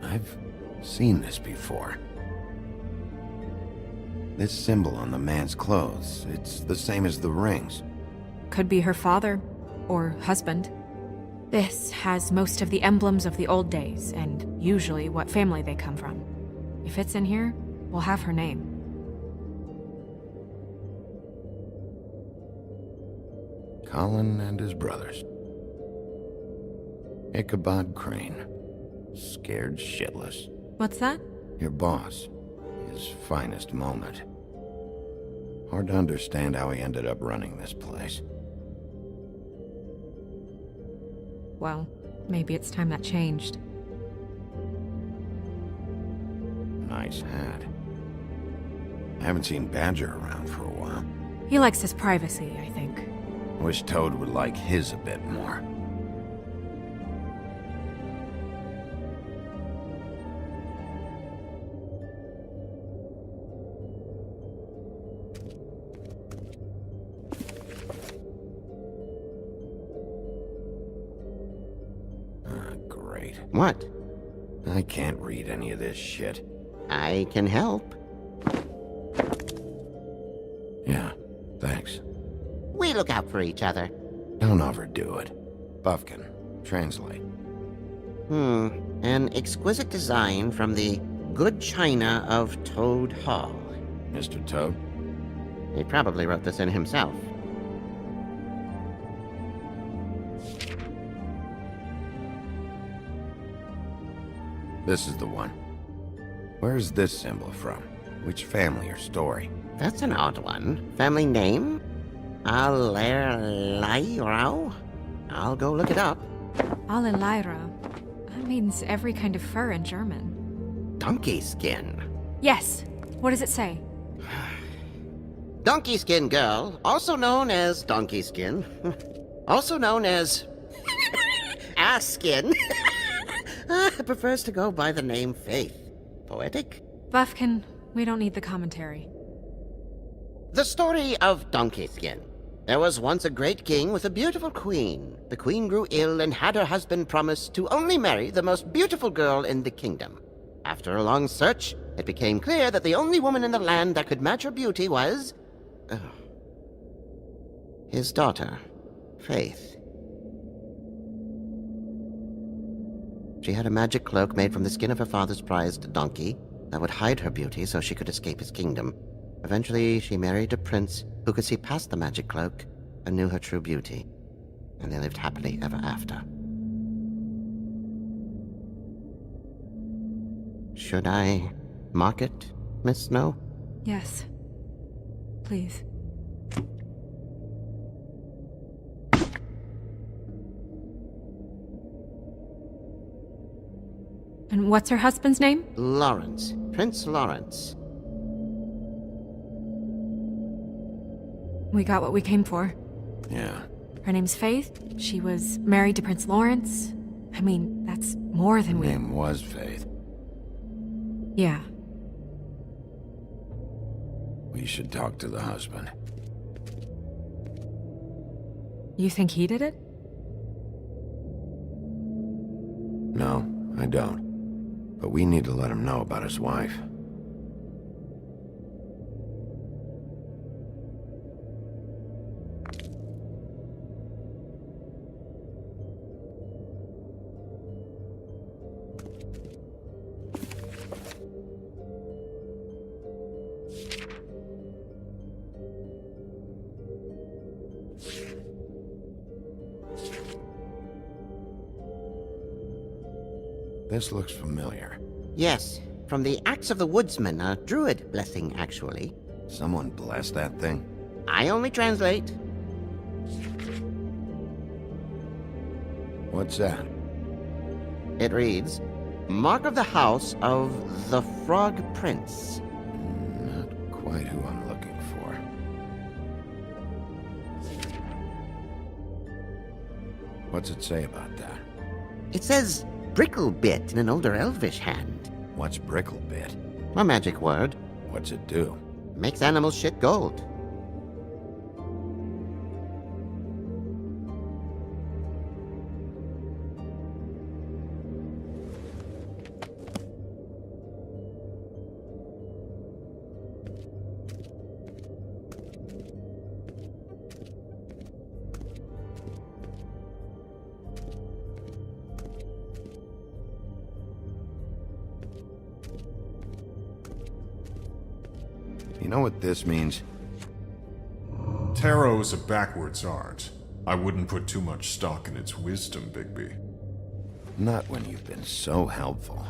Speaker 3: I've seen this before. This symbol on the man's clothes, it's the same as the rings.
Speaker 12: Could be her father, or husband. This has most of the emblems of the old days, and usually what family they come from. If it's in here, we'll have her name.
Speaker 3: Colin and his brothers. Ichabod Crane. Scared shitless.
Speaker 12: What's that?
Speaker 3: Your boss. His finest moment. Hard to understand how he ended up running this place.
Speaker 12: Well, maybe it's time that changed.
Speaker 3: Nice hat. I haven't seen Badger around for a while.
Speaker 12: He likes his privacy, I think.
Speaker 3: Wish Toad would like his a bit more. Great.
Speaker 15: What?
Speaker 3: I can't read any of this shit.
Speaker 15: I can help.
Speaker 3: Yeah, thanks.
Speaker 15: We look out for each other.
Speaker 3: Don't overdo it. Buffkin, translate.
Speaker 15: An exquisite design from the good china of Toad Hall.
Speaker 3: Mr. Toad?
Speaker 15: He probably wrote this in himself.
Speaker 3: This is the one. Where's this symbol from? Which family or story?
Speaker 15: That's an odd one. Family name? Alerairo? I'll go look it up.
Speaker 12: Alelaira. That means every kind of fur in German.
Speaker 15: Donkey skin.
Speaker 12: Yes. What does it say?
Speaker 15: Donkey skin girl, also known as donkey skin. also known as Askin, prefers to go by the name Faith. Poetic?
Speaker 12: Buffkin, we don't need the commentary.
Speaker 15: The story of Donkey Skin. There was once a great king with a beautiful queen. The queen grew ill and had her husband promise to only marry the most beautiful girl in the kingdom. After a long search, it became clear that the only woman in the land that could match her beauty was... his daughter, Faith. She had a magic cloak made from the skin of her father's prized donkey that would hide her beauty so she could escape his kingdom. Eventually, she married a prince who could see past the magic cloak and knew her true beauty. And they lived happily ever after. Should I mark it, Miss Snow?
Speaker 12: Yes. Please. And what's her husband's name?
Speaker 15: Lawrence. Prince Lawrence.
Speaker 12: We got what we came for.
Speaker 3: Yeah.
Speaker 12: Her name's Faith. She was married to Prince Lawrence. I mean, that's more than we...
Speaker 3: Her name was Faith.
Speaker 12: Yeah.
Speaker 3: We should talk to the husband.
Speaker 12: You think he did it?
Speaker 3: No, I don't. But we need to let him know about his wife. This looks familiar.
Speaker 15: Yes, from the Axe of the Woodsman, a druid blessing, actually.
Speaker 3: Someone blessed that thing?
Speaker 15: I only translate.
Speaker 3: What's that?
Speaker 15: It reads, Mark of the House of the Frog Prince.
Speaker 3: Not quite who I'm looking for. What's it say about that?
Speaker 15: It says Bricklebit in an older elvish hand.
Speaker 3: What's Bricklebit?
Speaker 15: A magic word.
Speaker 3: What's it do?
Speaker 15: Makes animals shit gold.
Speaker 3: You know what this means?
Speaker 16: Tarot is a backwards art. I wouldn't put too much stock in its wisdom, Bigby.
Speaker 3: Not when you've been so helpful.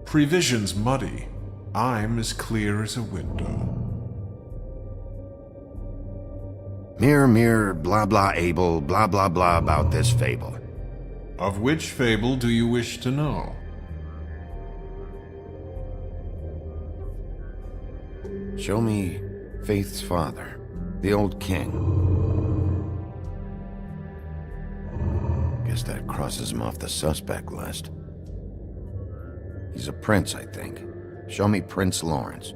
Speaker 16: Prevision's muddy. I'm as clear as a window.
Speaker 3: Mirror, mirror, blah blah able, blah blah blah about this fable.
Speaker 16: Of which fable do you wish to know?
Speaker 3: Show me Faith's father, the old king. Guess that crosses him off the suspect list. He's a prince, I think. Show me Prince Lawrence.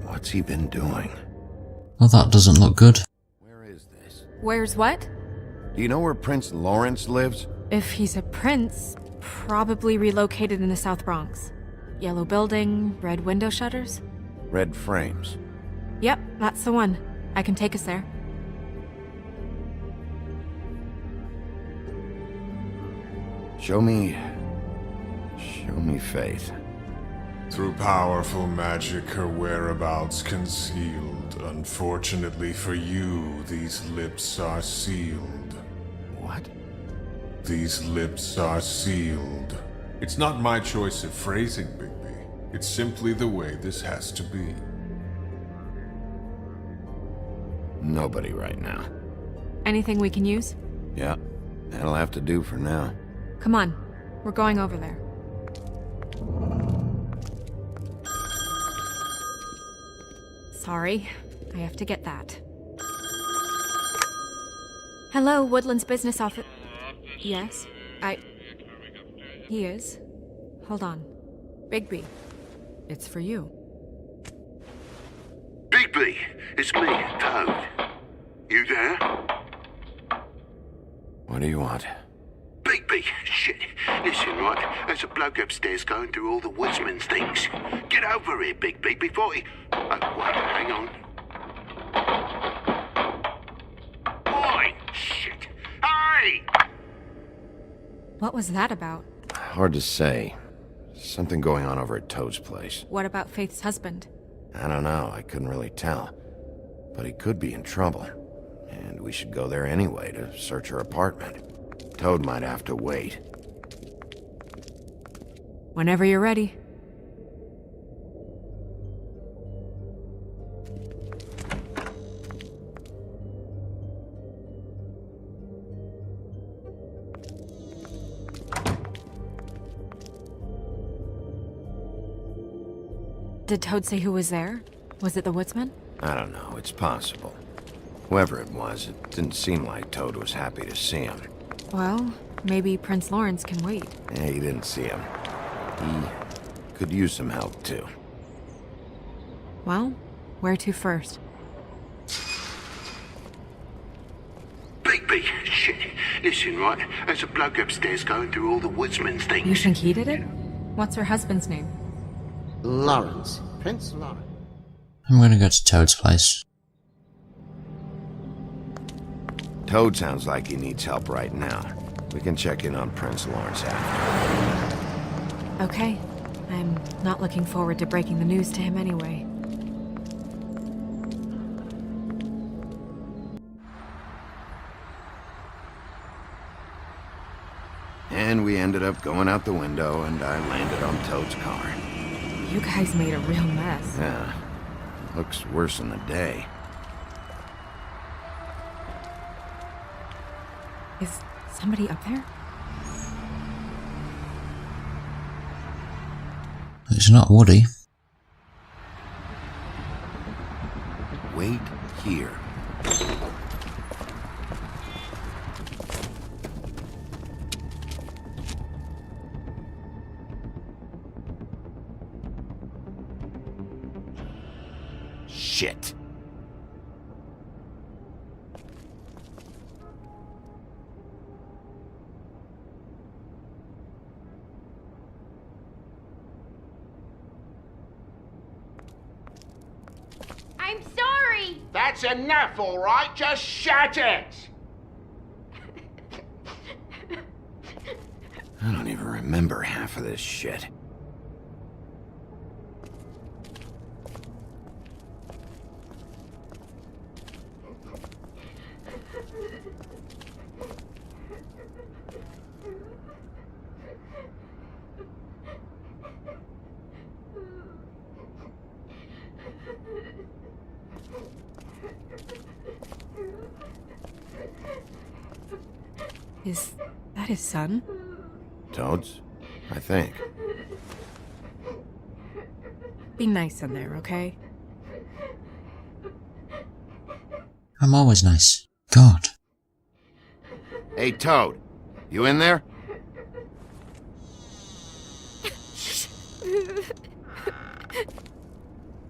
Speaker 3: What's he been doing?
Speaker 1: Well, that doesn't look good.
Speaker 3: Where is this?
Speaker 12: Where's what?
Speaker 3: Do you know where Prince Lawrence lives?
Speaker 12: If he's a prince, probably relocated in the South Bronx. Yellow building, red window shutters?
Speaker 3: Red frames.
Speaker 12: Yep, that's the one. I can take us there.
Speaker 3: Show me Faith.
Speaker 16: Through powerful magic, her whereabouts concealed. Unfortunately for you, these lips are sealed.
Speaker 3: What?
Speaker 16: These lips are sealed. It's not my choice of phrasing, Bigby. It's simply the way this has to be.
Speaker 3: Nobody right now.
Speaker 12: Anything we can use?
Speaker 3: Yeah, that'll have to do for now.
Speaker 12: Come on, we're going over there. Sorry. I have to get that. Hello, Woodland's business office. Yes, He is. Hold on. Bigby, it's for you.
Speaker 4: Bigby, it's me, Toad. You there?
Speaker 3: What do you want?
Speaker 4: Bigby, shit. Listen, right, there's a bloke upstairs going through all the woodsman's things. Get over here, Bigby, before he... Oh, wait, hang on. Oi, shit. Hey!
Speaker 12: What was that about?
Speaker 3: Hard to say. Something going on over at Toad's place.
Speaker 12: What about Faith's husband?
Speaker 3: I don't know, I couldn't really tell. But he could be in trouble. And we should go there anyway to search her apartment. Toad might have to wait.
Speaker 12: Whenever you're ready. Did Toad say who was there? Was it the woodsman?
Speaker 3: I don't know, it's possible. Whoever it was, it didn't seem like Toad was happy to see him.
Speaker 12: Well, maybe Prince Lawrence can wait.
Speaker 3: He didn't see him. He could use some help, too.
Speaker 12: Well, where to first?
Speaker 4: Bigby, shit. Listen, right, there's a bloke upstairs going through all the woodsman's things.
Speaker 12: You think he did it? What's her husband's name?
Speaker 15: Lawrence. Prince Lawrence.
Speaker 1: I'm gonna go to Toad's place.
Speaker 3: Toad sounds like he needs help right now. We can check in on Prince Lawrence after.
Speaker 12: Okay. I'm not looking forward to breaking the news to him anyway.
Speaker 3: And we ended up going out the window, and I landed on Toad's car.
Speaker 12: You guys made a real mess.
Speaker 3: Yeah. Looks worse in the day.
Speaker 12: Is somebody up there?
Speaker 1: It's not Woody.
Speaker 3: Wait here. Shit.
Speaker 5: I'm sorry!
Speaker 4: That's enough, all right? Just shut it!
Speaker 3: I don't even remember half of this shit.
Speaker 12: Is that his son?
Speaker 3: Toad's? I think.
Speaker 12: Be nice in there, okay?
Speaker 1: I'm always nice. God.
Speaker 3: Hey, Toad. You in there?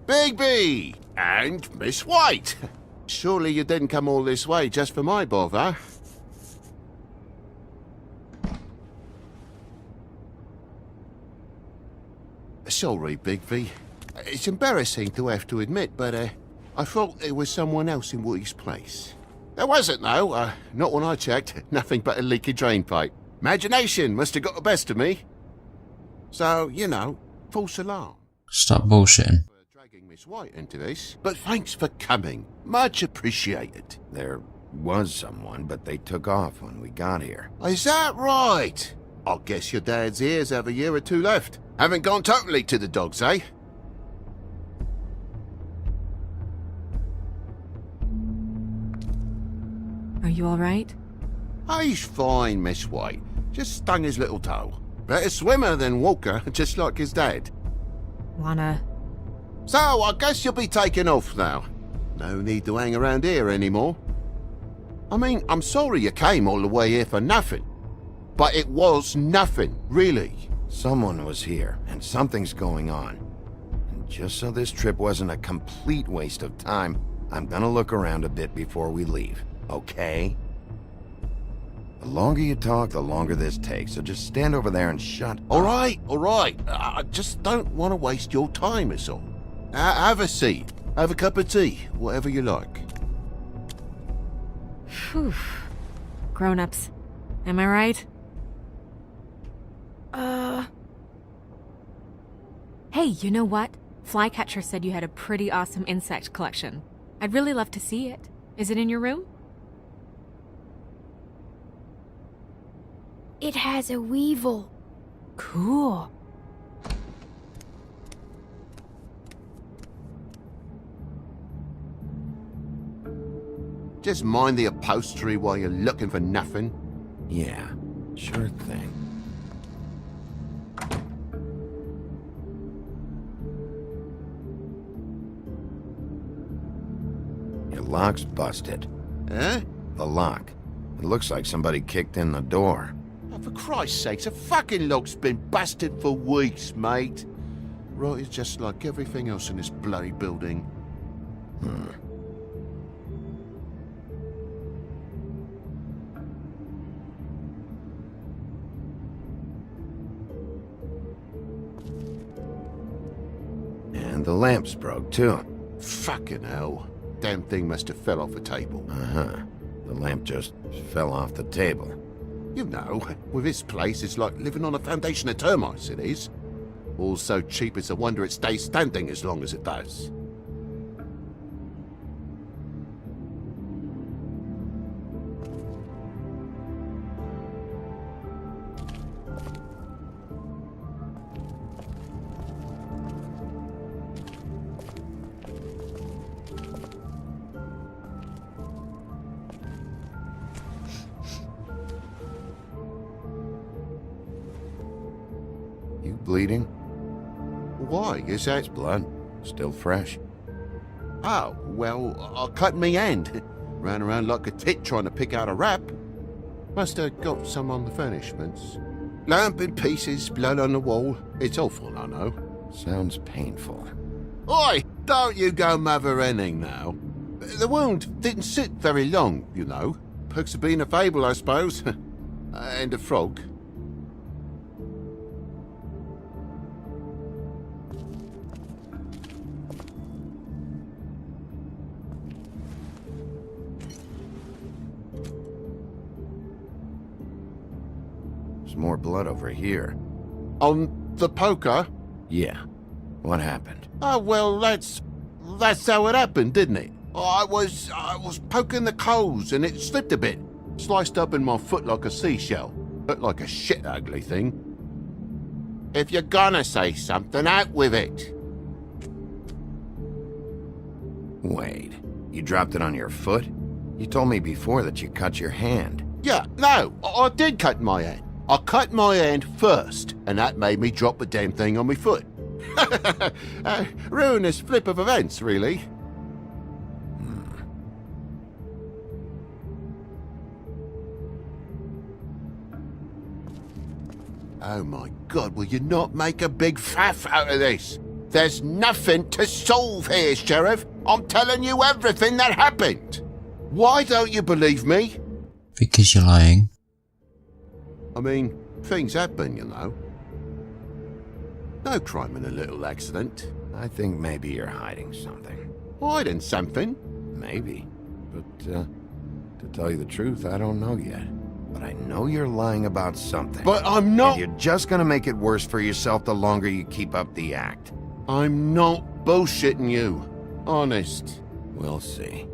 Speaker 4: Bigby! And Miss White! Surely you didn't come all this way just for my bother? Sorry, Bigby. It's embarrassing to have to admit, but I thought there was someone else in Woody's place. There wasn't, though. Not when I checked. Nothing but a leaky drain pipe. Imagination must have got the best of me. So, you know, false alarm.
Speaker 1: Stop bullshitting.
Speaker 4: Dragging Miss White into this, but thanks for coming. Much appreciated.
Speaker 3: There was someone, but they took off when we got here.
Speaker 4: Is that right? I guess your dad's ears have a year or two left. Haven't gone totally to the dogs, eh?
Speaker 12: Are you alright?
Speaker 4: He's fine, Miss White. Just stung his little toe. Better swimmer than walker, just like his dad.
Speaker 12: Wanna...
Speaker 4: So, I guess you'll be taking off now. No need to hang around here anymore. I mean, I'm sorry you came all the way here for nothing. But it was nothing, really.
Speaker 3: Someone was here, and something's going on. And just so this trip wasn't a complete waste of time, I'm gonna look around a bit before we leave, okay? The longer you talk, the longer this takes, so just stand over there and shut up.
Speaker 4: All right. I just don't want to waste your time, is all. Have a seat. Have a cup of tea, whatever you like.
Speaker 12: Phew. Grown-ups. Am I right? Hey, you know what? Flycatcher said you had a pretty awesome insect collection. I'd really love to see it. Is it in your room?
Speaker 5: It has a weevil.
Speaker 12: Cool.
Speaker 4: Just mind the upholstery while you're looking for nothing.
Speaker 3: Yeah, sure thing. Your lock's busted.
Speaker 4: Eh?
Speaker 3: The lock. It looks like somebody kicked in the door.
Speaker 4: Oh, for Christ's sakes, a fucking lock's been busted for weeks, mate. Right, it's just like everything else in this bloody building.
Speaker 3: And the lamp's broke, too.
Speaker 4: Fucking hell. Damn thing must have fell off a table.
Speaker 3: Uh-huh. The lamp just fell off the table.
Speaker 4: You know, with this place, it's like living on a foundation of termites, it is. All so cheap, it's a wonder it stays standing as long as it does.
Speaker 3: You bleeding?
Speaker 4: Why? Is that...
Speaker 3: It's blood. Still fresh.
Speaker 4: Oh, well, I cut me hand. Ran around like a tit trying to pick out a wrap. Must have got some on the furnishments. Lamp in pieces, blood on the wall. It's awful, I know.
Speaker 3: Sounds painful.
Speaker 4: Oi! Don't you go mother-henning now. The wound didn't sit very long, you know. Perks of being a fable, I suppose. And a frog.
Speaker 3: There's more blood over here.
Speaker 4: On the poker?
Speaker 3: Yeah. What happened?
Speaker 4: Oh, well, that's how it happened, didn't it? I was poking the coals and it slipped a bit. Sliced up in my foot like a seashell. Looked like a shit ugly thing. If you're gonna say something, out with it.
Speaker 3: Wait. You dropped it on your foot? You told me before that you cut your hand.
Speaker 4: Yeah, no, I did cut my hand. I cut my hand first, and that made me drop the damn thing on my foot. Ruinous flip of events, really. Oh my God, will you not make a big faff out of this? There's nothing to solve here, Sheriff. I'm telling you everything that happened. Why don't you believe me?
Speaker 1: Because you're lying.
Speaker 4: I mean, things happen, you know. No crime in a little accident.
Speaker 3: I think maybe you're hiding something.
Speaker 4: Hiding something?
Speaker 3: Maybe. But, to tell you the truth, I don't know yet. But I know you're lying about something.
Speaker 4: But I'm not...
Speaker 3: And you're just gonna make it worse for yourself the longer you keep up the act.
Speaker 4: I'm not bullshitting you. Honest.
Speaker 3: We'll see.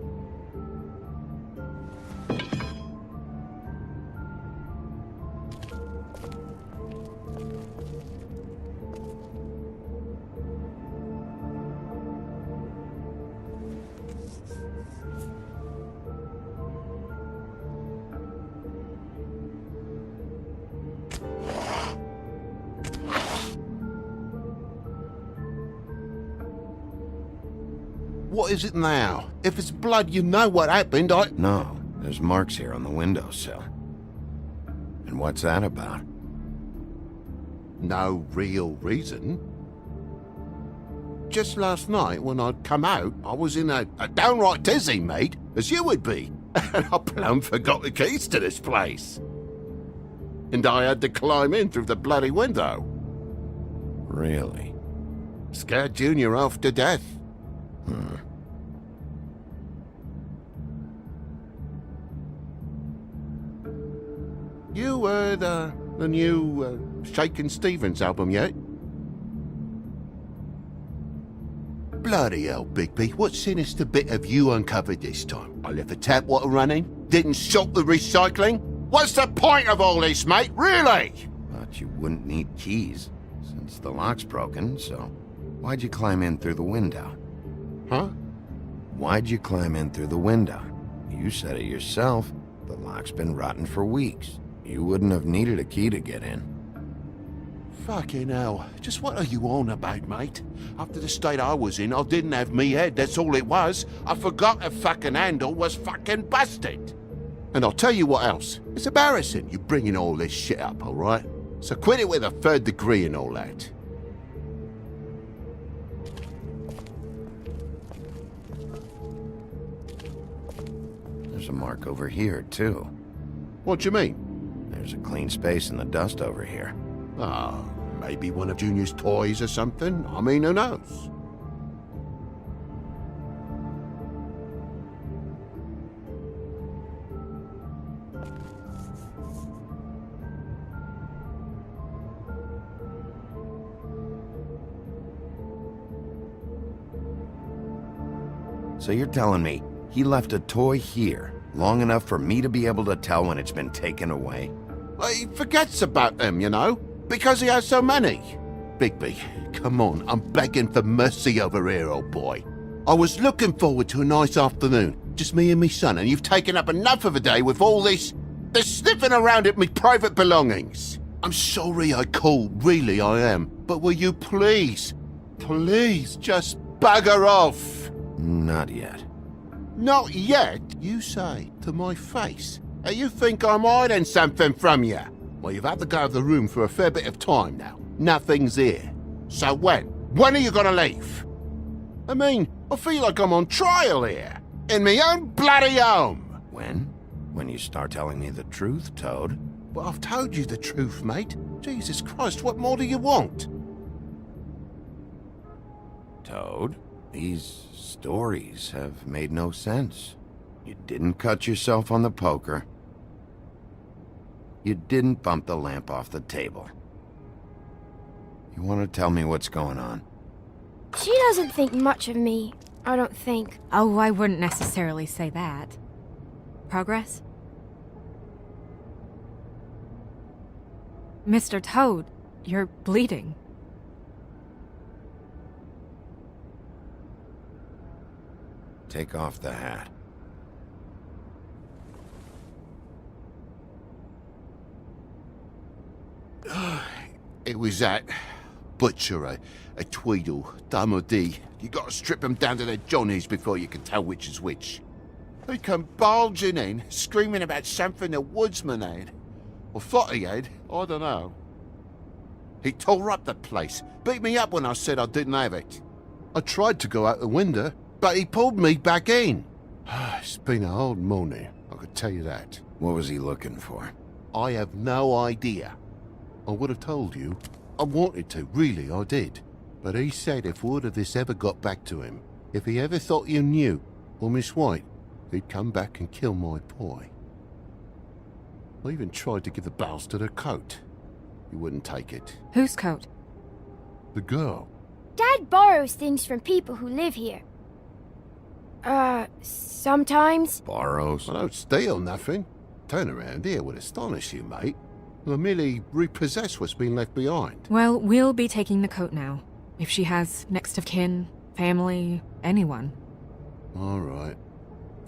Speaker 4: What is it now? If it's blood, you know what happened,
Speaker 3: No, there's marks here on the windowsill. And what's that about?
Speaker 4: No real reason. Just last night, when I'd come out, I was in a downright dizzy, mate, as you would be. And I plumb forgot the keys to this place. And I had to climb in through the bloody window.
Speaker 3: Really?
Speaker 4: Scared Junior off to death. You heard the new Shakin' Stevens album yet? Bloody hell, Bigby, what sinister bit have you uncovered this time? I left the tap water running? Didn't stop the recycling? What's the point of all this, mate, really?
Speaker 3: Thought you wouldn't need keys, since the lock's broken, so why'd you climb in through the window?
Speaker 4: Huh?
Speaker 3: Why'd you climb in through the window? You said it yourself. The lock's been rotten for weeks. You wouldn't have needed a key to get in.
Speaker 4: Fucking hell. Just what are you on about, mate? After the state I was in, I didn't have me head, that's all it was. I forgot the fucking handle was fucking busted. And I'll tell you what else. It's embarrassing you bringing all this shit up, alright? So quit it with a 3rd degree and all that.
Speaker 3: There's a mark over here, too.
Speaker 4: What do you mean?
Speaker 3: There's a clean space in the dust over here.
Speaker 4: Oh, maybe one of Junior's toys or something? I mean, who knows?
Speaker 3: So you're telling me he left a toy here long enough for me to be able to tell when it's been taken away?
Speaker 4: He forgets about them, you know, because he has so many. Bigby, come on, I'm begging for mercy over here, old boy. I was looking forward to a nice afternoon, just me and me son, and you've taken up enough of a day with all this sniffing around at me private belongings. I'm sorry I called, really I am, but will you please just bugger off?
Speaker 3: Not yet.
Speaker 4: Not yet, you say, to my face. You think I'm hiding something from you? Well, you've had to go out of the room for a fair bit of time now. Nothing's here. So when? When are you gonna leave? I mean, I feel like I'm on trial here. In my own bloody home.
Speaker 3: When? When you start telling me the truth, Toad.
Speaker 4: Well, I've told you the truth, mate. Jesus Christ, what more do you want?
Speaker 3: Toad, these stories have made no sense. You didn't cut yourself on the poker. You didn't bump the lamp off the table. You want to tell me what's going on?
Speaker 5: She doesn't think much of me, I don't think.
Speaker 12: Oh, I wouldn't necessarily say that. Progress? Mr. Toad, you're bleeding.
Speaker 3: Take off the hat.
Speaker 4: It was that butcher, a Tweedle, Dumody. You gotta strip them down to their johnnies before you can tell which is which. They come bulging in, screaming about something the woodsman had. Or thought he had, I don't know. He tore up the place, beat me up when I said I didn't have it. I tried to go out the window, but he pulled me back in. It's been a hard morning, I could tell you that.
Speaker 3: What was he looking for?
Speaker 4: I have no idea. I would have told you. I wanted to, really, I did. But he said if word of this ever got back to him, if he ever thought you knew, or Miss White, he'd come back and kill my boy. I even tried to give the bastard a coat. He wouldn't take it.
Speaker 12: Whose coat?
Speaker 4: The girl.
Speaker 5: Dad borrows things from people who live here. Sometimes.
Speaker 3: Borrows?
Speaker 4: I don't steal nothing. Turn around here would astonish you, mate. I merely repossess what's been left behind.
Speaker 12: Well, we'll be taking the coat now. If she has next of kin, family, anyone.
Speaker 4: All right.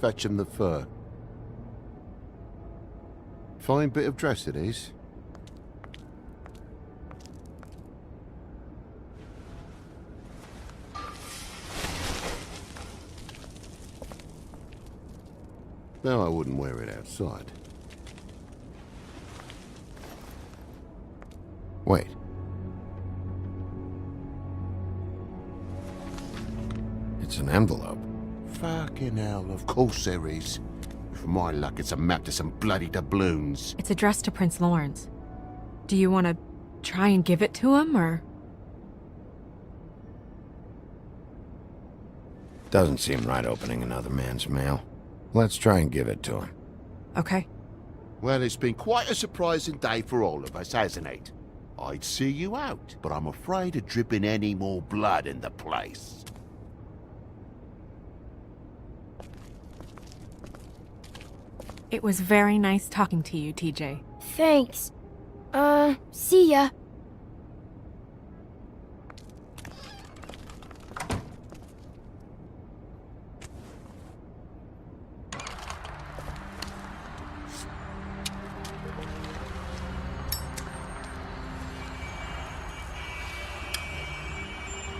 Speaker 4: Fetch him the fur. Fine bit of dress it is. though I wouldn't wear it outside.
Speaker 3: Wait. It's an envelope.
Speaker 4: Fucking hell, of course there is. For my luck, it's a map to some bloody doubloons.
Speaker 12: It's addressed to Prince Lawrence. Do you want to try and give it to him, or...?
Speaker 3: Doesn't seem right opening another man's mail. Let's try and give it to him.
Speaker 12: Okay.
Speaker 4: Well, it's been quite a surprising day for all of us, hasn't it? I'd see you out, but I'm afraid of dripping any more blood in the place.
Speaker 12: It was very nice talking to you, TJ.
Speaker 5: Thanks. See ya.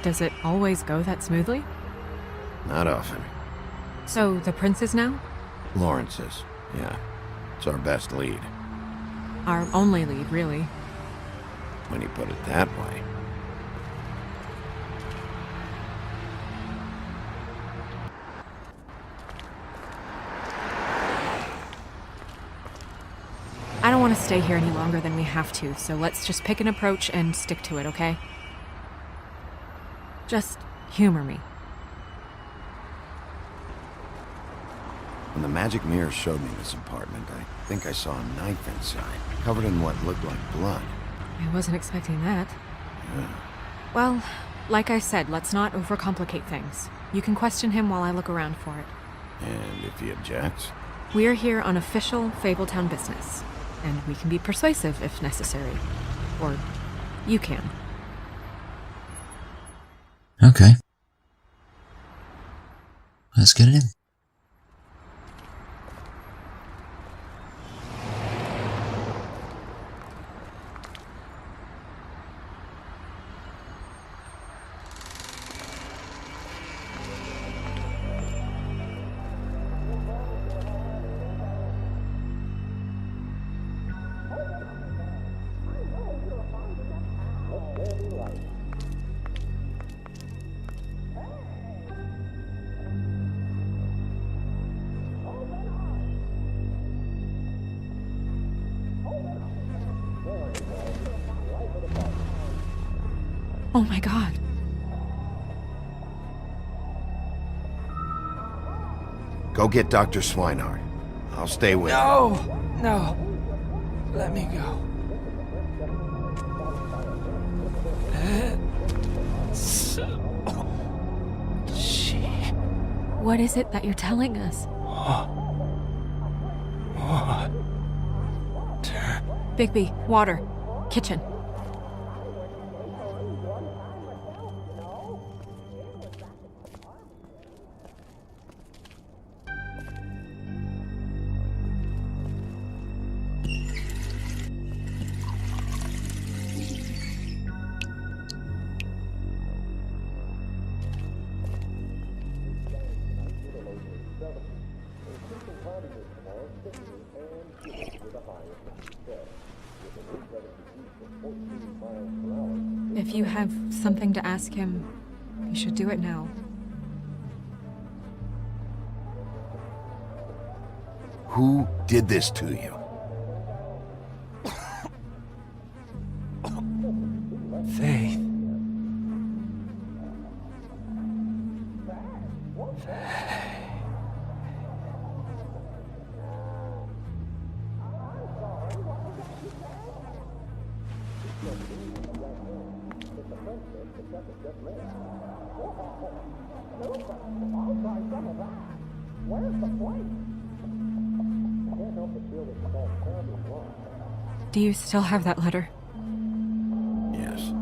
Speaker 12: Does it always go that smoothly?
Speaker 3: Not often.
Speaker 12: So, the prince is now?
Speaker 3: Lawrence's, yeah. It's our best lead.
Speaker 12: Our only lead, really.
Speaker 3: When you put it that way.
Speaker 12: I don't want to stay here any longer than we have to, so let's just pick an approach and stick to it, okay? Just humor me.
Speaker 3: When the magic mirror showed me this apartment, I think I saw a knife inside, covered in what looked like blood.
Speaker 12: I wasn't expecting that.
Speaker 3: Yeah.
Speaker 12: Well, like I said, let's not overcomplicate things. You can question him while I look around for it.
Speaker 3: And if he objects?
Speaker 12: We're here on official Fabletown business, and we can be persuasive if necessary. Or you can.
Speaker 1: Okay. Let's get it in.
Speaker 12: Oh my god.
Speaker 3: Go get Dr. Swinehart. I'll stay with
Speaker 17: No! No. Let me go. Shit.
Speaker 12: What is it that you're telling us? Bigby, water. Kitchen. If you have something to ask him, you should do it now.
Speaker 3: Who did this to you?
Speaker 17: Faith.
Speaker 12: Do you still have that letter?
Speaker 3: Yes.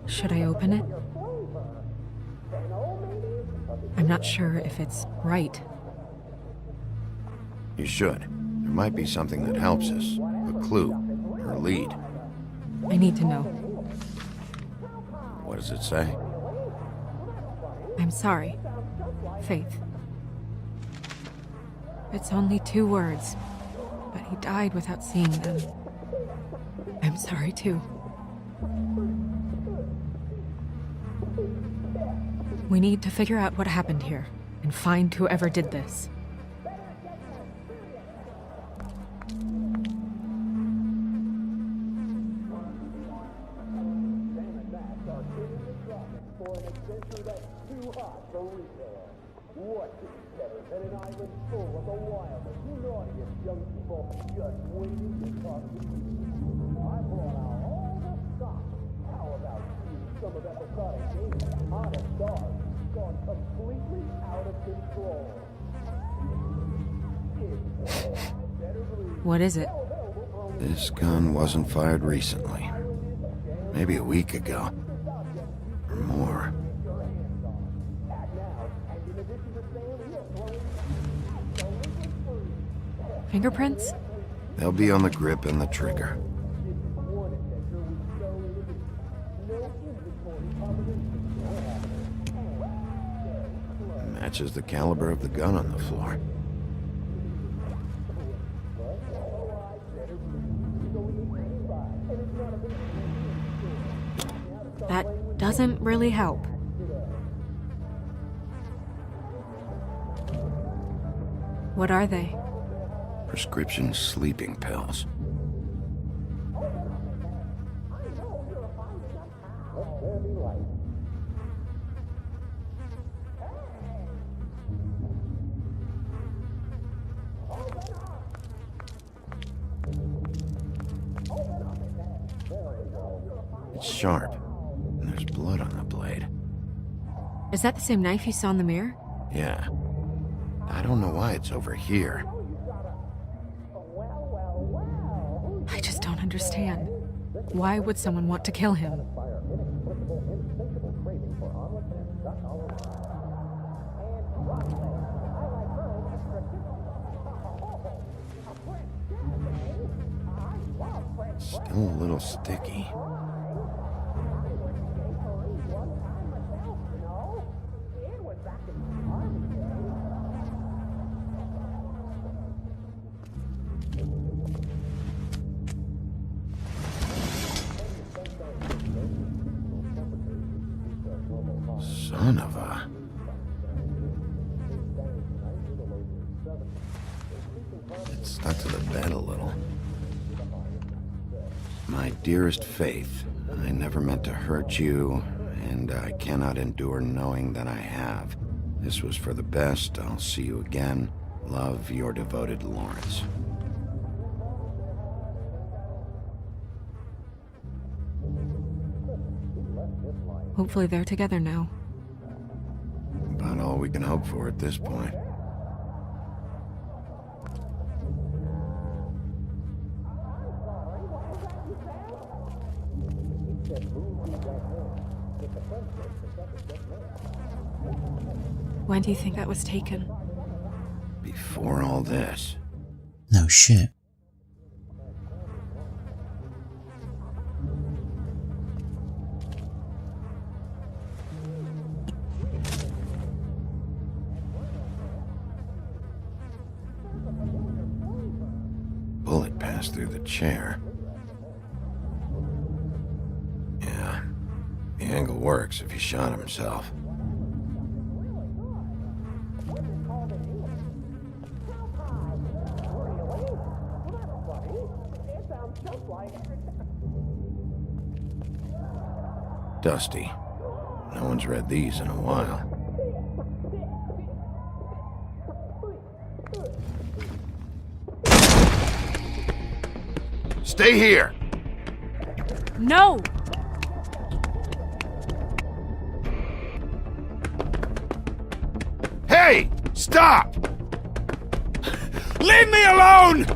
Speaker 12: Should I open it? I'm not sure if it's right.
Speaker 3: You should. There might be something that helps us. A clue. Or a lead.
Speaker 12: I need to know.
Speaker 3: What does it say?
Speaker 12: I'm sorry. Faith. It's only 2 words, but he died without seeing them. I'm sorry too. We need to figure out what happened here and find whoever did this. What is it?
Speaker 3: This gun wasn't fired recently. Maybe a week ago. Or more.
Speaker 12: Fingerprints?
Speaker 3: They'll be on the grip and the trigger. Matches the caliber of the gun on the floor.
Speaker 12: That doesn't really help. What are they?
Speaker 3: Prescription sleeping pills. It's sharp, and there's blood on the blade.
Speaker 12: Is that the same knife you saw in the mirror?
Speaker 3: Yeah. I don't know why it's over here.
Speaker 12: I just don't understand. Why would someone want to kill him?
Speaker 3: Still a little sticky. Son of a... It's stuck to the bed a little. My dearest Faith, I never meant to hurt you, and I cannot endure knowing that I have. This was for the best. I'll see you again. Love, your devoted Lawrence.
Speaker 12: Hopefully they're together now.
Speaker 3: About all we can hope for at this point.
Speaker 12: When do you think that was taken?
Speaker 3: Before all this.
Speaker 1: No shit.
Speaker 3: Bullet passed through the chair. Yeah, the angle works if he shot himself. Dusty. No one's read these in a while. Stay here!
Speaker 12: No!
Speaker 8: Hey! Stop! Leave me alone!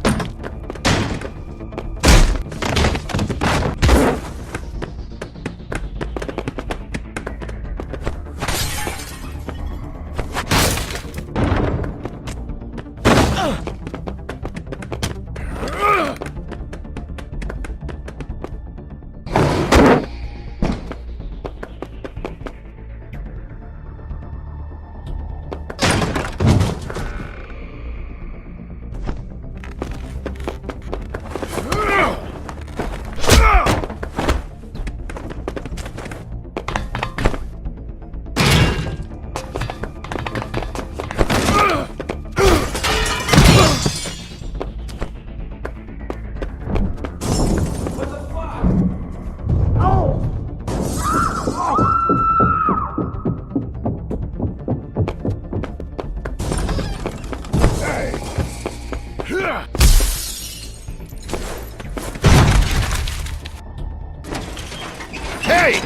Speaker 3: Hey!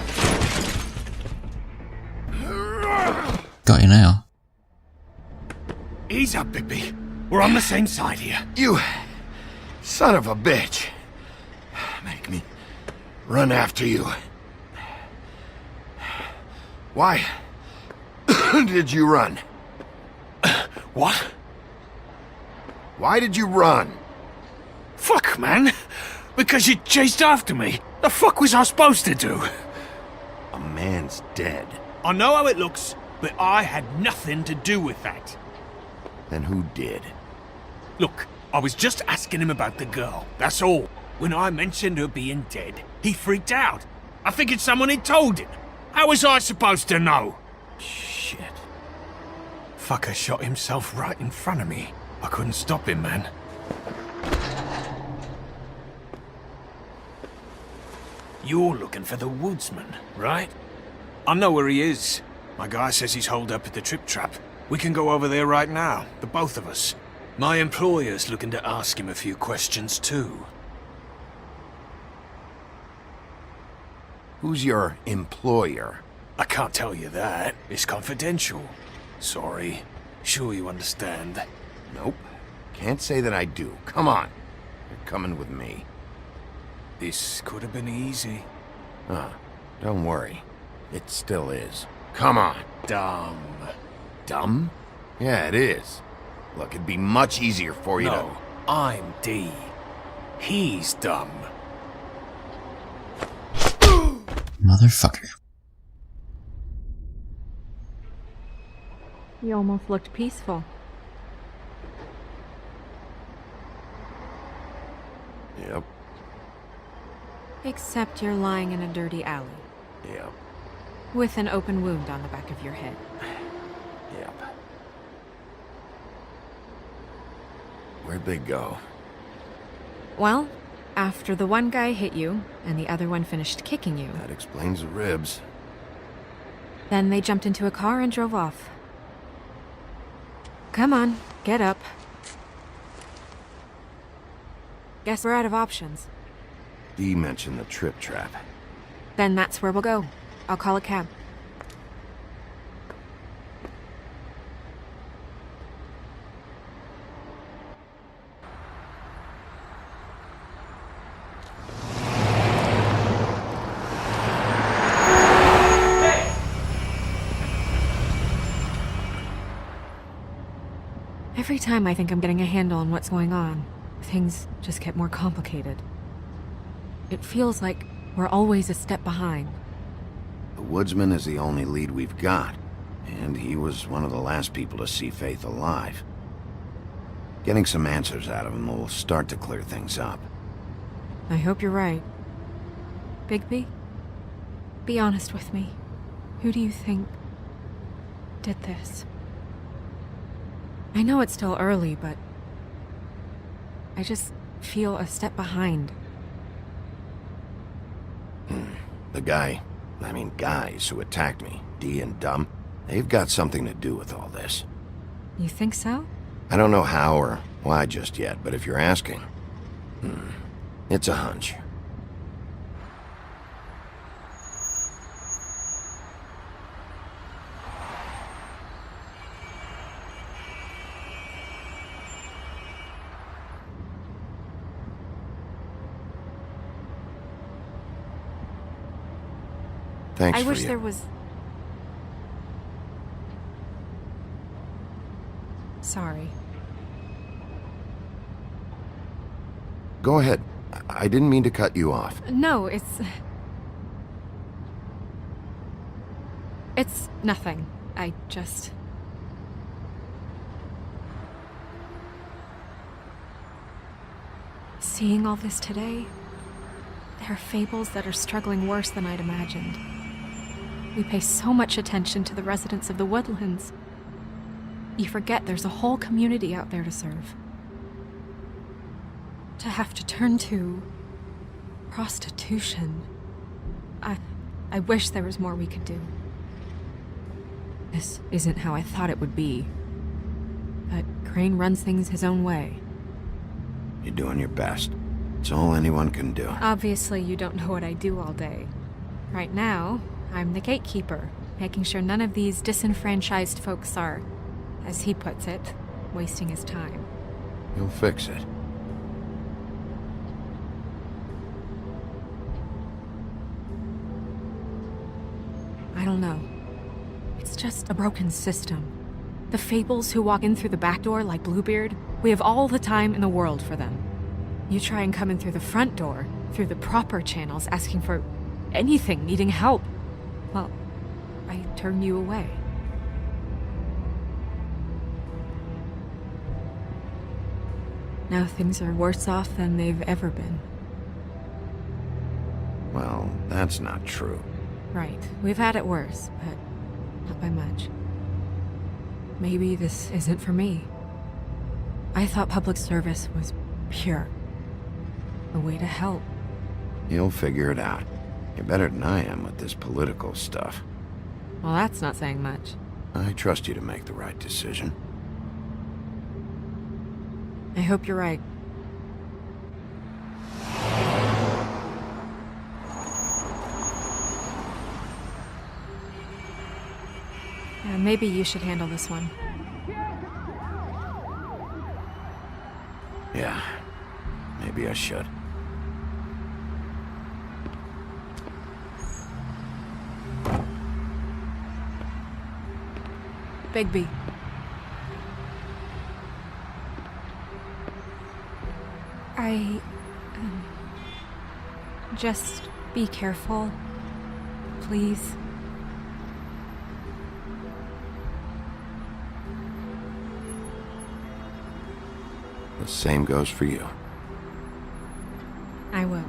Speaker 1: Got you now.
Speaker 14: Ease up, Bigby. We're on the same side here.
Speaker 3: You son of a bitch. Make me run after you. Why did you run?
Speaker 14: What?
Speaker 3: Why did you run?
Speaker 14: Fuck, man. Because you chased after me. The fuck was I supposed to do?
Speaker 3: A man's dead.
Speaker 14: I know how it looks, but I had nothing to do with that.
Speaker 3: Then who did?
Speaker 14: Look, I was just asking him about the girl, that's all. When I mentioned her being dead, he freaked out. I figured someone had told him. How was I supposed to know?
Speaker 10: Shit. Fucker shot himself right in front of me. I couldn't stop him, man.
Speaker 14: You're looking for the woodsman, right? I know where he is. My guy says he's holed up at the Trip Trap. We can go over there right now, the both of us. My employer's looking to ask him a few questions too.
Speaker 3: Who's your employer?
Speaker 14: I can't tell you that. It's confidential. Sorry. Sure you understand.
Speaker 3: Nope. Can't say that I do. Come on. You're coming with me.
Speaker 14: This could have been easy.
Speaker 3: Don't worry. It still is. Come on.
Speaker 14: Dumb.
Speaker 3: Dumb? Yeah, it is. Look, it'd be much easier for you
Speaker 14: No, I'm D. He's dumb.
Speaker 1: Motherfucker.
Speaker 12: You almost looked peaceful.
Speaker 3: Yep.
Speaker 12: Except you're lying in a dirty alley.
Speaker 3: Yep.
Speaker 12: With an open wound on the back of your head.
Speaker 3: Yep. Where'd they go?
Speaker 12: Well, after the one guy hit you, and the other one finished kicking you,
Speaker 3: That explains the ribs.
Speaker 12: then they jumped into a car and drove off. Come on, get up. Guess we're out of options.
Speaker 3: Dee mentioned the Trip Trap.
Speaker 12: Then that's where we'll go. I'll call a cab. Every time I think I'm getting a handle on what's going on, things just get more complicated. It feels like we're always a step behind.
Speaker 3: The woodsman is the only lead we've got, and he was one of the last people to see Faith alive. Getting some answers out of him will start to clear things up.
Speaker 12: I hope you're right. Bigby, be honest with me. Who do you think did this? I know it's still early, but I just feel a step behind.
Speaker 3: The guys who attacked me, Dee and Dumb, they've got something to do with all this.
Speaker 12: You think so?
Speaker 3: I don't know how or why just yet, but if you're asking, it's a hunch. Thanks
Speaker 12: I
Speaker 3: for
Speaker 12: wish
Speaker 3: you.
Speaker 12: there was... Sorry.
Speaker 3: Go ahead. I didn't mean to cut you off.
Speaker 12: No, it's nothing. I just... Seeing all this today, there are fables that are struggling worse than I'd imagined. We pay so much attention to the residents of the woodlands. You forget there's a whole community out there to serve. To have to turn to prostitution. I wish there was more we could do. This isn't how I thought it would be. But Crane runs things his own way.
Speaker 3: You're doing your best. It's all anyone can do.
Speaker 12: Obviously, you don't know what I do all day. Right now, I'm the gatekeeper, making sure none of these disenfranchised folks are, as he puts it, wasting his time.
Speaker 3: You'll fix it.
Speaker 12: I don't know. It's just a broken system. The fables who walk in through the back door like Bluebeard, we have all the time in the world for them. You try and come in through the front door, through the proper channels, asking for anything, needing help. Well, I turn you away. Now things are worse off than they've ever been.
Speaker 3: Well, that's not true.
Speaker 12: Right. We've had it worse, but not by much. Maybe this isn't for me. I thought public service was pure. A way to help.
Speaker 3: You'll figure it out. You're better than I am with this political stuff.
Speaker 12: Well, that's not saying much.
Speaker 3: I trust you to make the right decision.
Speaker 12: I hope you're right. Maybe you should handle this one.
Speaker 3: Yeah, maybe I should.
Speaker 12: Bigby. Just be careful, please.
Speaker 3: The same goes for you.
Speaker 12: I will.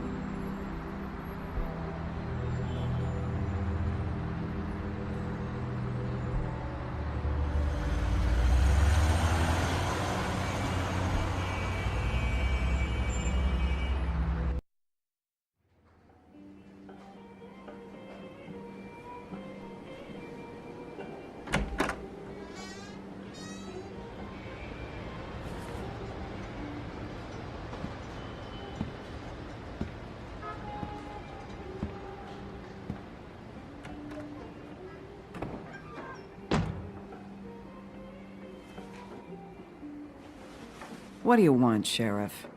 Speaker 18: What do you want, Sheriff?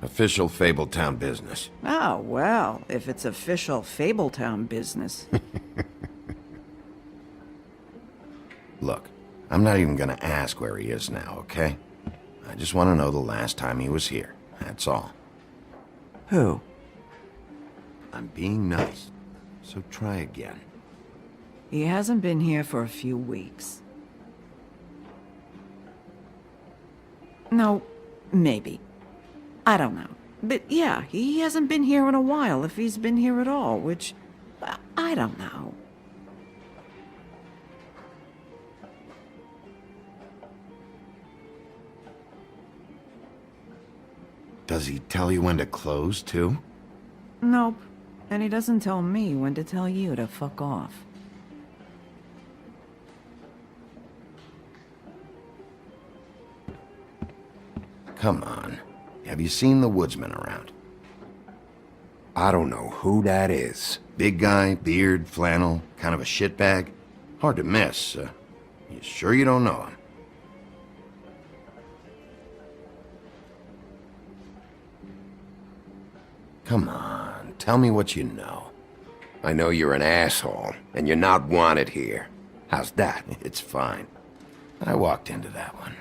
Speaker 3: Official Fabletown business.
Speaker 18: Oh, well, if it's official Fabletown business.
Speaker 3: Look, I'm not even gonna ask where he is now, okay? I just want to know the last time he was here. That's all.
Speaker 18: Who?
Speaker 3: I'm being nice, so try again.
Speaker 18: He hasn't been here for a few weeks. No, maybe. I don't know. But yeah, he hasn't been here in a while, if he's been here at all, which... I don't know.
Speaker 3: Does he tell you when to close, too?
Speaker 18: Nope. And he doesn't tell me when to tell you to fuck off.
Speaker 3: Come on. Have you seen the woodsman around?
Speaker 13: I don't know who that is.
Speaker 3: Big guy, beard, flannel, kind of a shitbag. Hard to miss. You sure you don't know him? Come on, tell me what you know.
Speaker 13: I know you're an asshole, and you're not wanted here. How's that?
Speaker 3: It's fine. I walked into that one.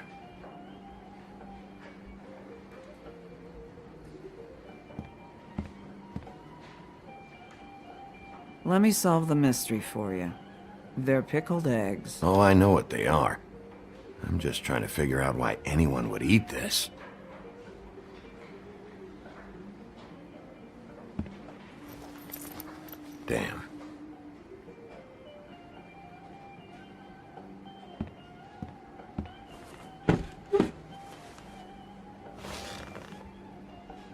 Speaker 18: Let me solve the mystery for you. They're pickled eggs.
Speaker 3: Oh, I know what they are. I'm just trying to figure out why anyone would eat this. Damn.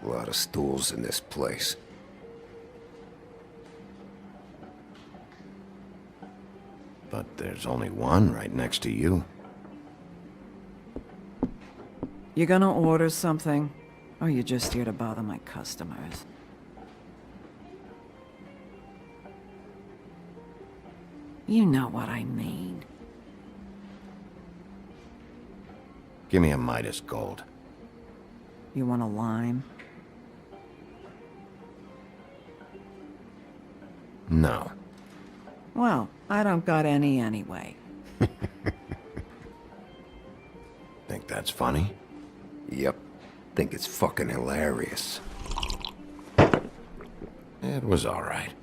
Speaker 13: A lot of stools in this place.
Speaker 3: But there's only one right next to you.
Speaker 18: You gonna order something? Or you're just here to bother my customers? You know what I mean.
Speaker 3: Give me a Midas Gold.
Speaker 18: You want a lime?
Speaker 3: No.
Speaker 18: Well, I don't got any anyway.
Speaker 3: Think that's funny?
Speaker 13: Yep. Think it's fucking hilarious.
Speaker 3: It was alright.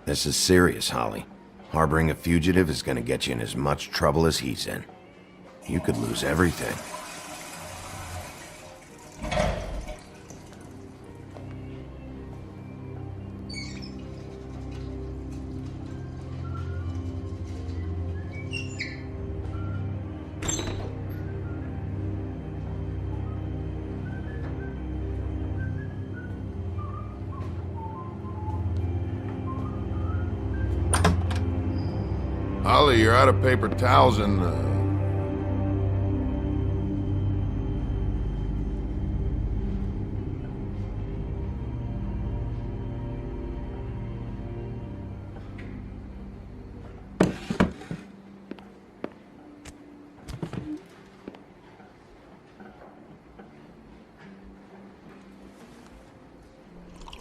Speaker 3: This is serious, Holly. Harboring a fugitive is gonna get you in as much trouble as he's in. You could lose everything.
Speaker 8: Holly, you're out of paper towels and,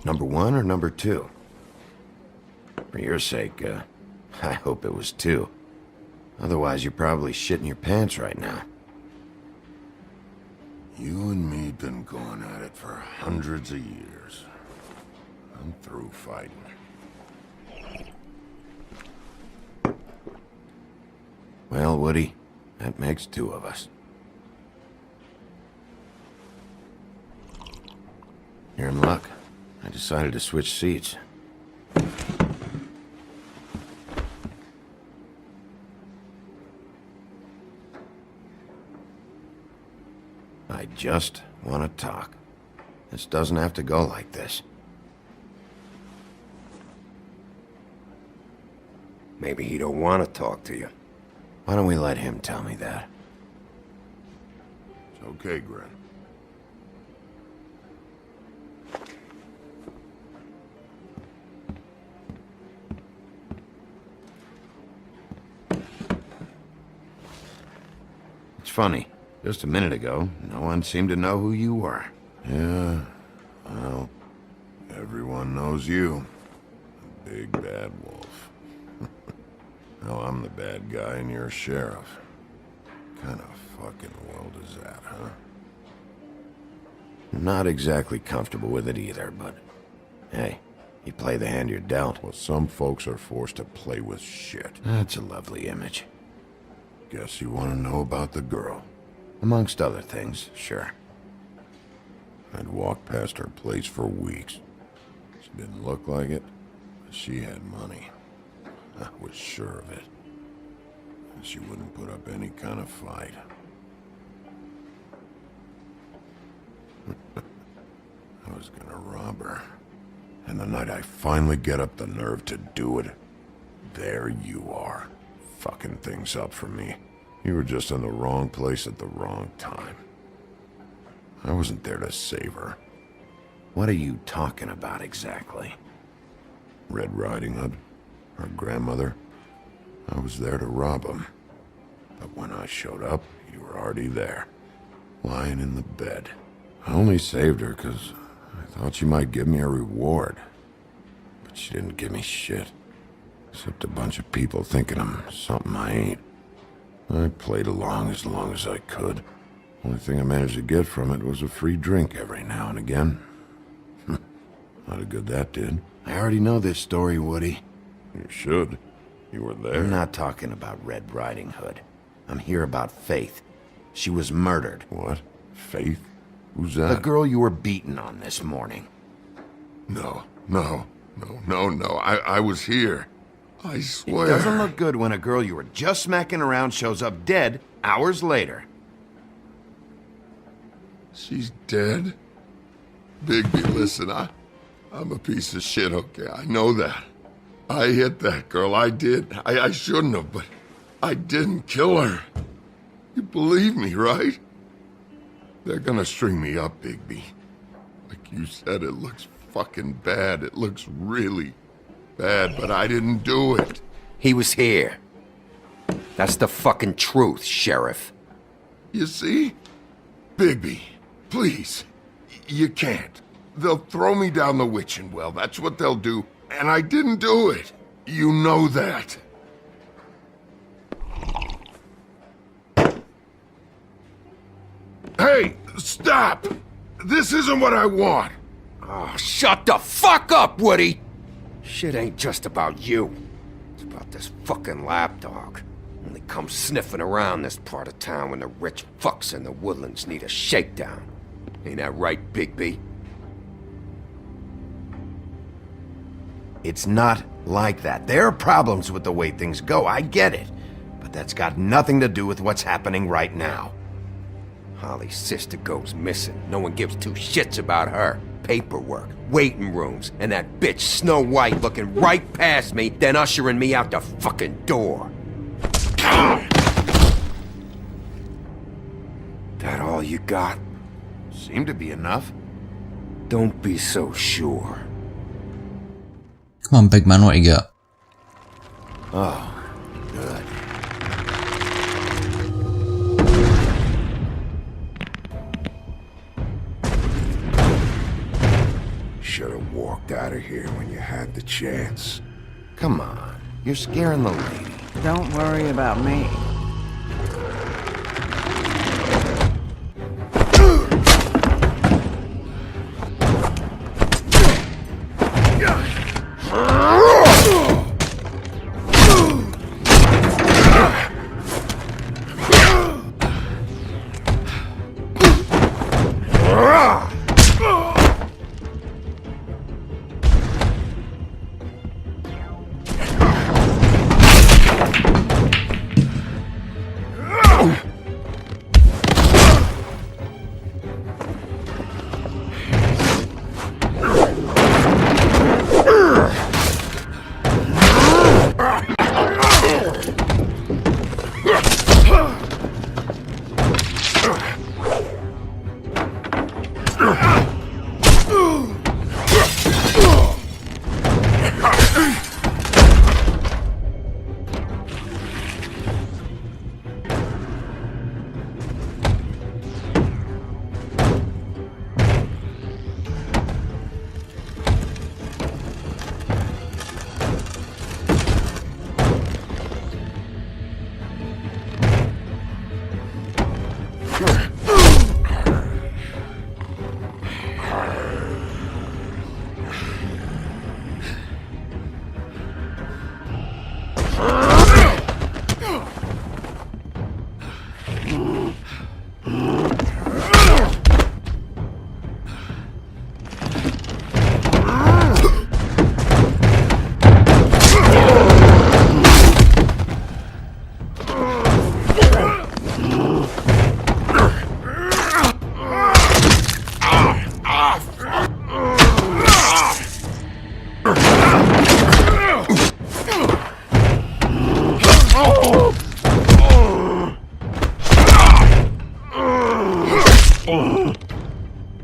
Speaker 3: Number 1 or number 2? For your sake, I hope it was 2. Otherwise, you're probably shitting your pants right now.
Speaker 8: you and me been going at it for hundreds of years. I'm through fighting.
Speaker 3: Well, Woody, that makes 2 of us. You're in luck. I decided to switch seats. I just want to talk. This doesn't have to go like this.
Speaker 13: Maybe he don't want to talk to you.
Speaker 3: Why don't we let him tell me that?
Speaker 8: It's okay, Gren.
Speaker 3: It's funny. Just a minute ago, no one seemed to know who you were.
Speaker 8: Yeah, well, everyone knows you. The big bad wolf. Now I'm the bad guy and you're a sheriff. What kind of fucking world is that, huh?
Speaker 3: Not exactly comfortable with it either, but hey, you play the hand you're dealt.
Speaker 8: Well, some folks are forced to play with shit.
Speaker 3: That's a lovely image.
Speaker 8: Guess you want to know about the girl.
Speaker 3: Amongst other things, sure.
Speaker 8: I'd walked past her place for weeks. She didn't look like it, but she had money. I was sure of it. And she wouldn't put up any kind of fight. I was gonna rob her. And the night I finally get up the nerve to do it, there you are, fucking things up for me. You were just in the wrong place at the wrong time. I wasn't there to save her.
Speaker 3: What are you talking about exactly?
Speaker 8: Red Riding Hood, her grandmother. I was there to rob him. But when I showed up, you were already there, lying in the bed. I only saved her because I thought she might give me a reward. But she didn't give me shit. Except a bunch of people thinking I'm something I ain't. I played along as I could. Only thing I managed to get from it was a free drink every now and again. Not a good that did.
Speaker 3: I already know this story, Woody.
Speaker 8: You should. You were there.
Speaker 3: I'm not talking about Red Riding Hood. I'm here about Faith. She was murdered.
Speaker 8: What? Faith? Who's that?
Speaker 3: The girl you were beaten on this morning.
Speaker 8: No. I was here. I swear.
Speaker 3: It doesn't look good when a girl you were just smacking around shows up dead hours later.
Speaker 8: She's dead? Bigby, listen, I'm a piece of shit, okay? I know that. I hit that girl, I did. I shouldn't have, but
Speaker 6: I didn't kill her. You believe me, right? They're gonna string me up, Bigby. Like you said, it looks fucking bad. It looks really bad, but I didn't do it.
Speaker 13: He was here. That's the fucking truth, Sheriff.
Speaker 6: You see? Bigby, please. You can't. They'll throw me down the witching well. That's what they'll do. And I didn't do it. You know that. Hey, stop! This isn't what I want.
Speaker 13: Oh, shut the fuck up, Woody! Shit ain't just about you. It's about this fucking lapdog. Only comes sniffing around this part of town when the rich fucks in the woodlands need a shakedown. Ain't that right, Bigby?
Speaker 3: It's not like that. There are problems with the way things go, I get it. But that's got nothing to do with what's happening right now.
Speaker 13: Holly's sister goes missing. No one gives two shits about her. Paperwork, waiting rooms, and that bitch Snow White looking right past me, then ushering me out the fucking door. That all you got?
Speaker 3: Seemed to be enough.
Speaker 13: Don't be so sure.
Speaker 1: Come on, big man, what you got?
Speaker 3: Oh, good.
Speaker 8: Should have walked out of here when you had the chance.
Speaker 3: Come on, you're scaring the lady.
Speaker 18: Don't worry about me.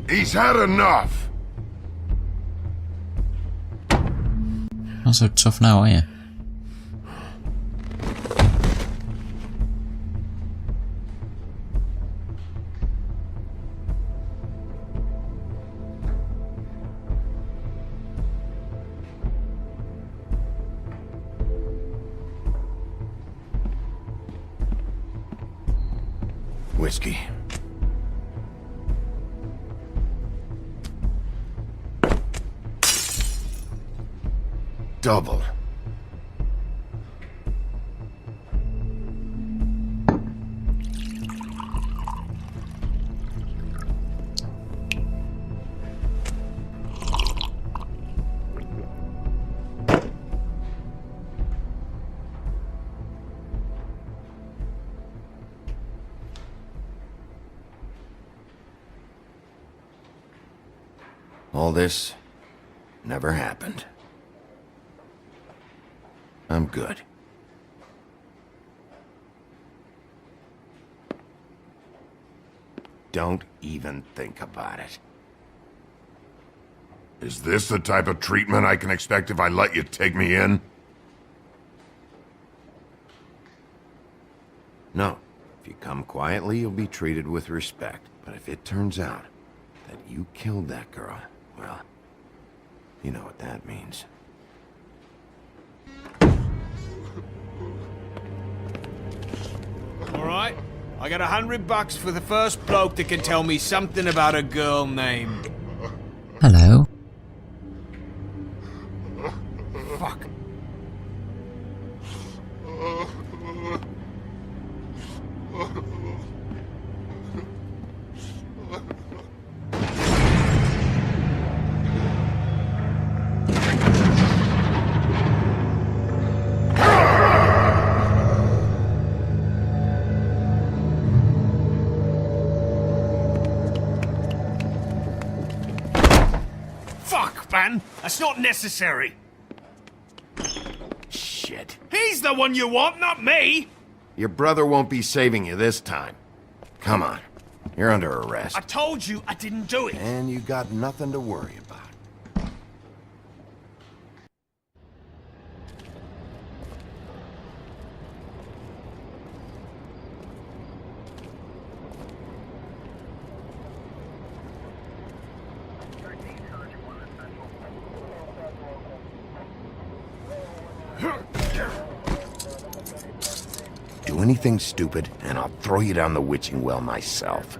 Speaker 6: He's had enough.
Speaker 1: Not so tough now, are you?
Speaker 3: Whiskey. Double. All this never happened. I'm good. don't even think about it.
Speaker 6: Is this the type of treatment I can expect if I let you take me in?
Speaker 3: No. If you come quietly, you'll be treated with respect. But if it turns out that you killed that girl, well, you know what that means.
Speaker 19: Alright, I got $100 for the first bloke that can tell me something about a girl named...
Speaker 1: Hello.
Speaker 19: Fuck. Fuck, man! That's not necessary!
Speaker 3: Shit.
Speaker 19: He's the one you want, not me!
Speaker 3: Your brother won't be saving you this time. Come on. You're under arrest.
Speaker 19: I told you I didn't do it!
Speaker 3: And you got nothing to worry about. Do anything stupid, and I'll throw you down the witching well myself.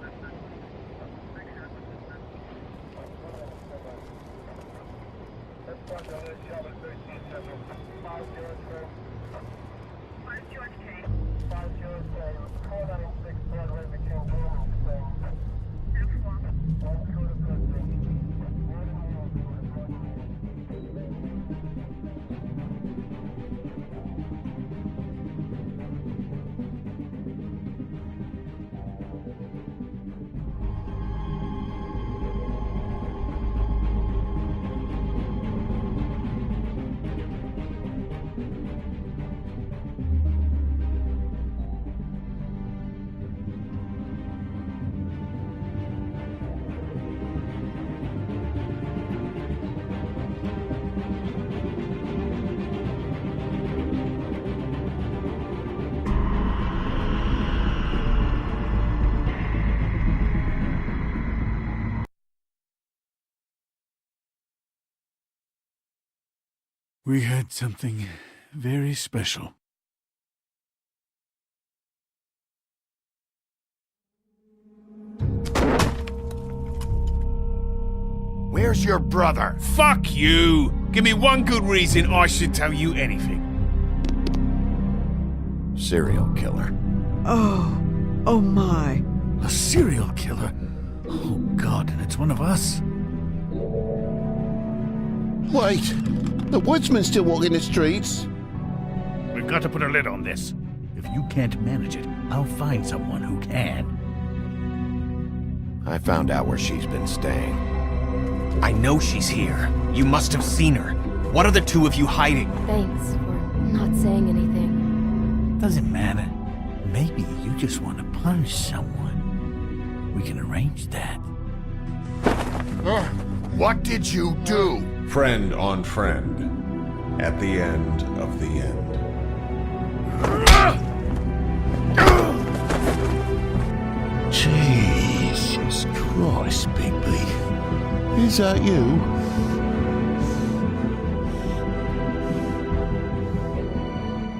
Speaker 20: We had something very special.
Speaker 3: Where's your brother?
Speaker 19: Fuck you! Give me one good reason I should tell you anything.
Speaker 3: Serial killer.
Speaker 18: Oh my.
Speaker 14: A serial killer? Oh God, and it's one of us?
Speaker 4: Wait, the woodsman's still walking the streets.
Speaker 14: We've got to put a lid on this. If you can't manage it, I'll find someone who can.
Speaker 3: I found out where she's been staying.
Speaker 10: I know she's here. You must have seen her. What are the two of you hiding?
Speaker 9: Thanks for not saying anything.
Speaker 14: Doesn't matter. Maybe you just want to punish someone. We can arrange that.
Speaker 6: What did you do?
Speaker 16: Friend on friend. At the end of the end.
Speaker 4: Jesus Christ, Bigby. Is that you?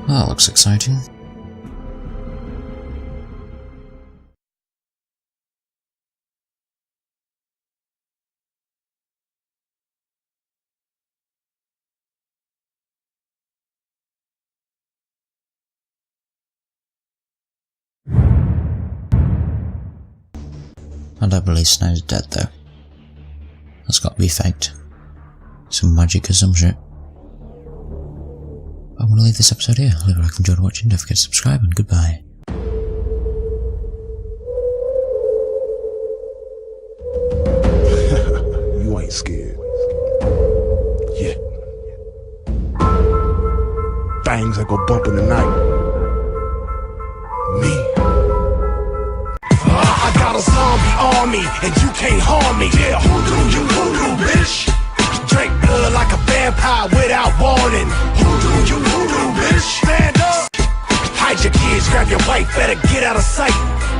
Speaker 1: That looks exciting. I don't believe Snow's dead though. That's got to be faked. Some magic or some shit. I'm going to leave this episode here. Leave a like if you enjoyed watching. Don't forget to subscribe and goodbye.
Speaker 21: You ain't scared. Yeah. Things that go bump in the night. Me. I got a zombie on army, and you can't harm me. Yeah, hoodoo, you hoodoo, bitch. Drink blood like a vampire without warning. Hoodoo, you hoodoo, bitch. Stand up. Hide your kids, grab your wife, better get out of sight.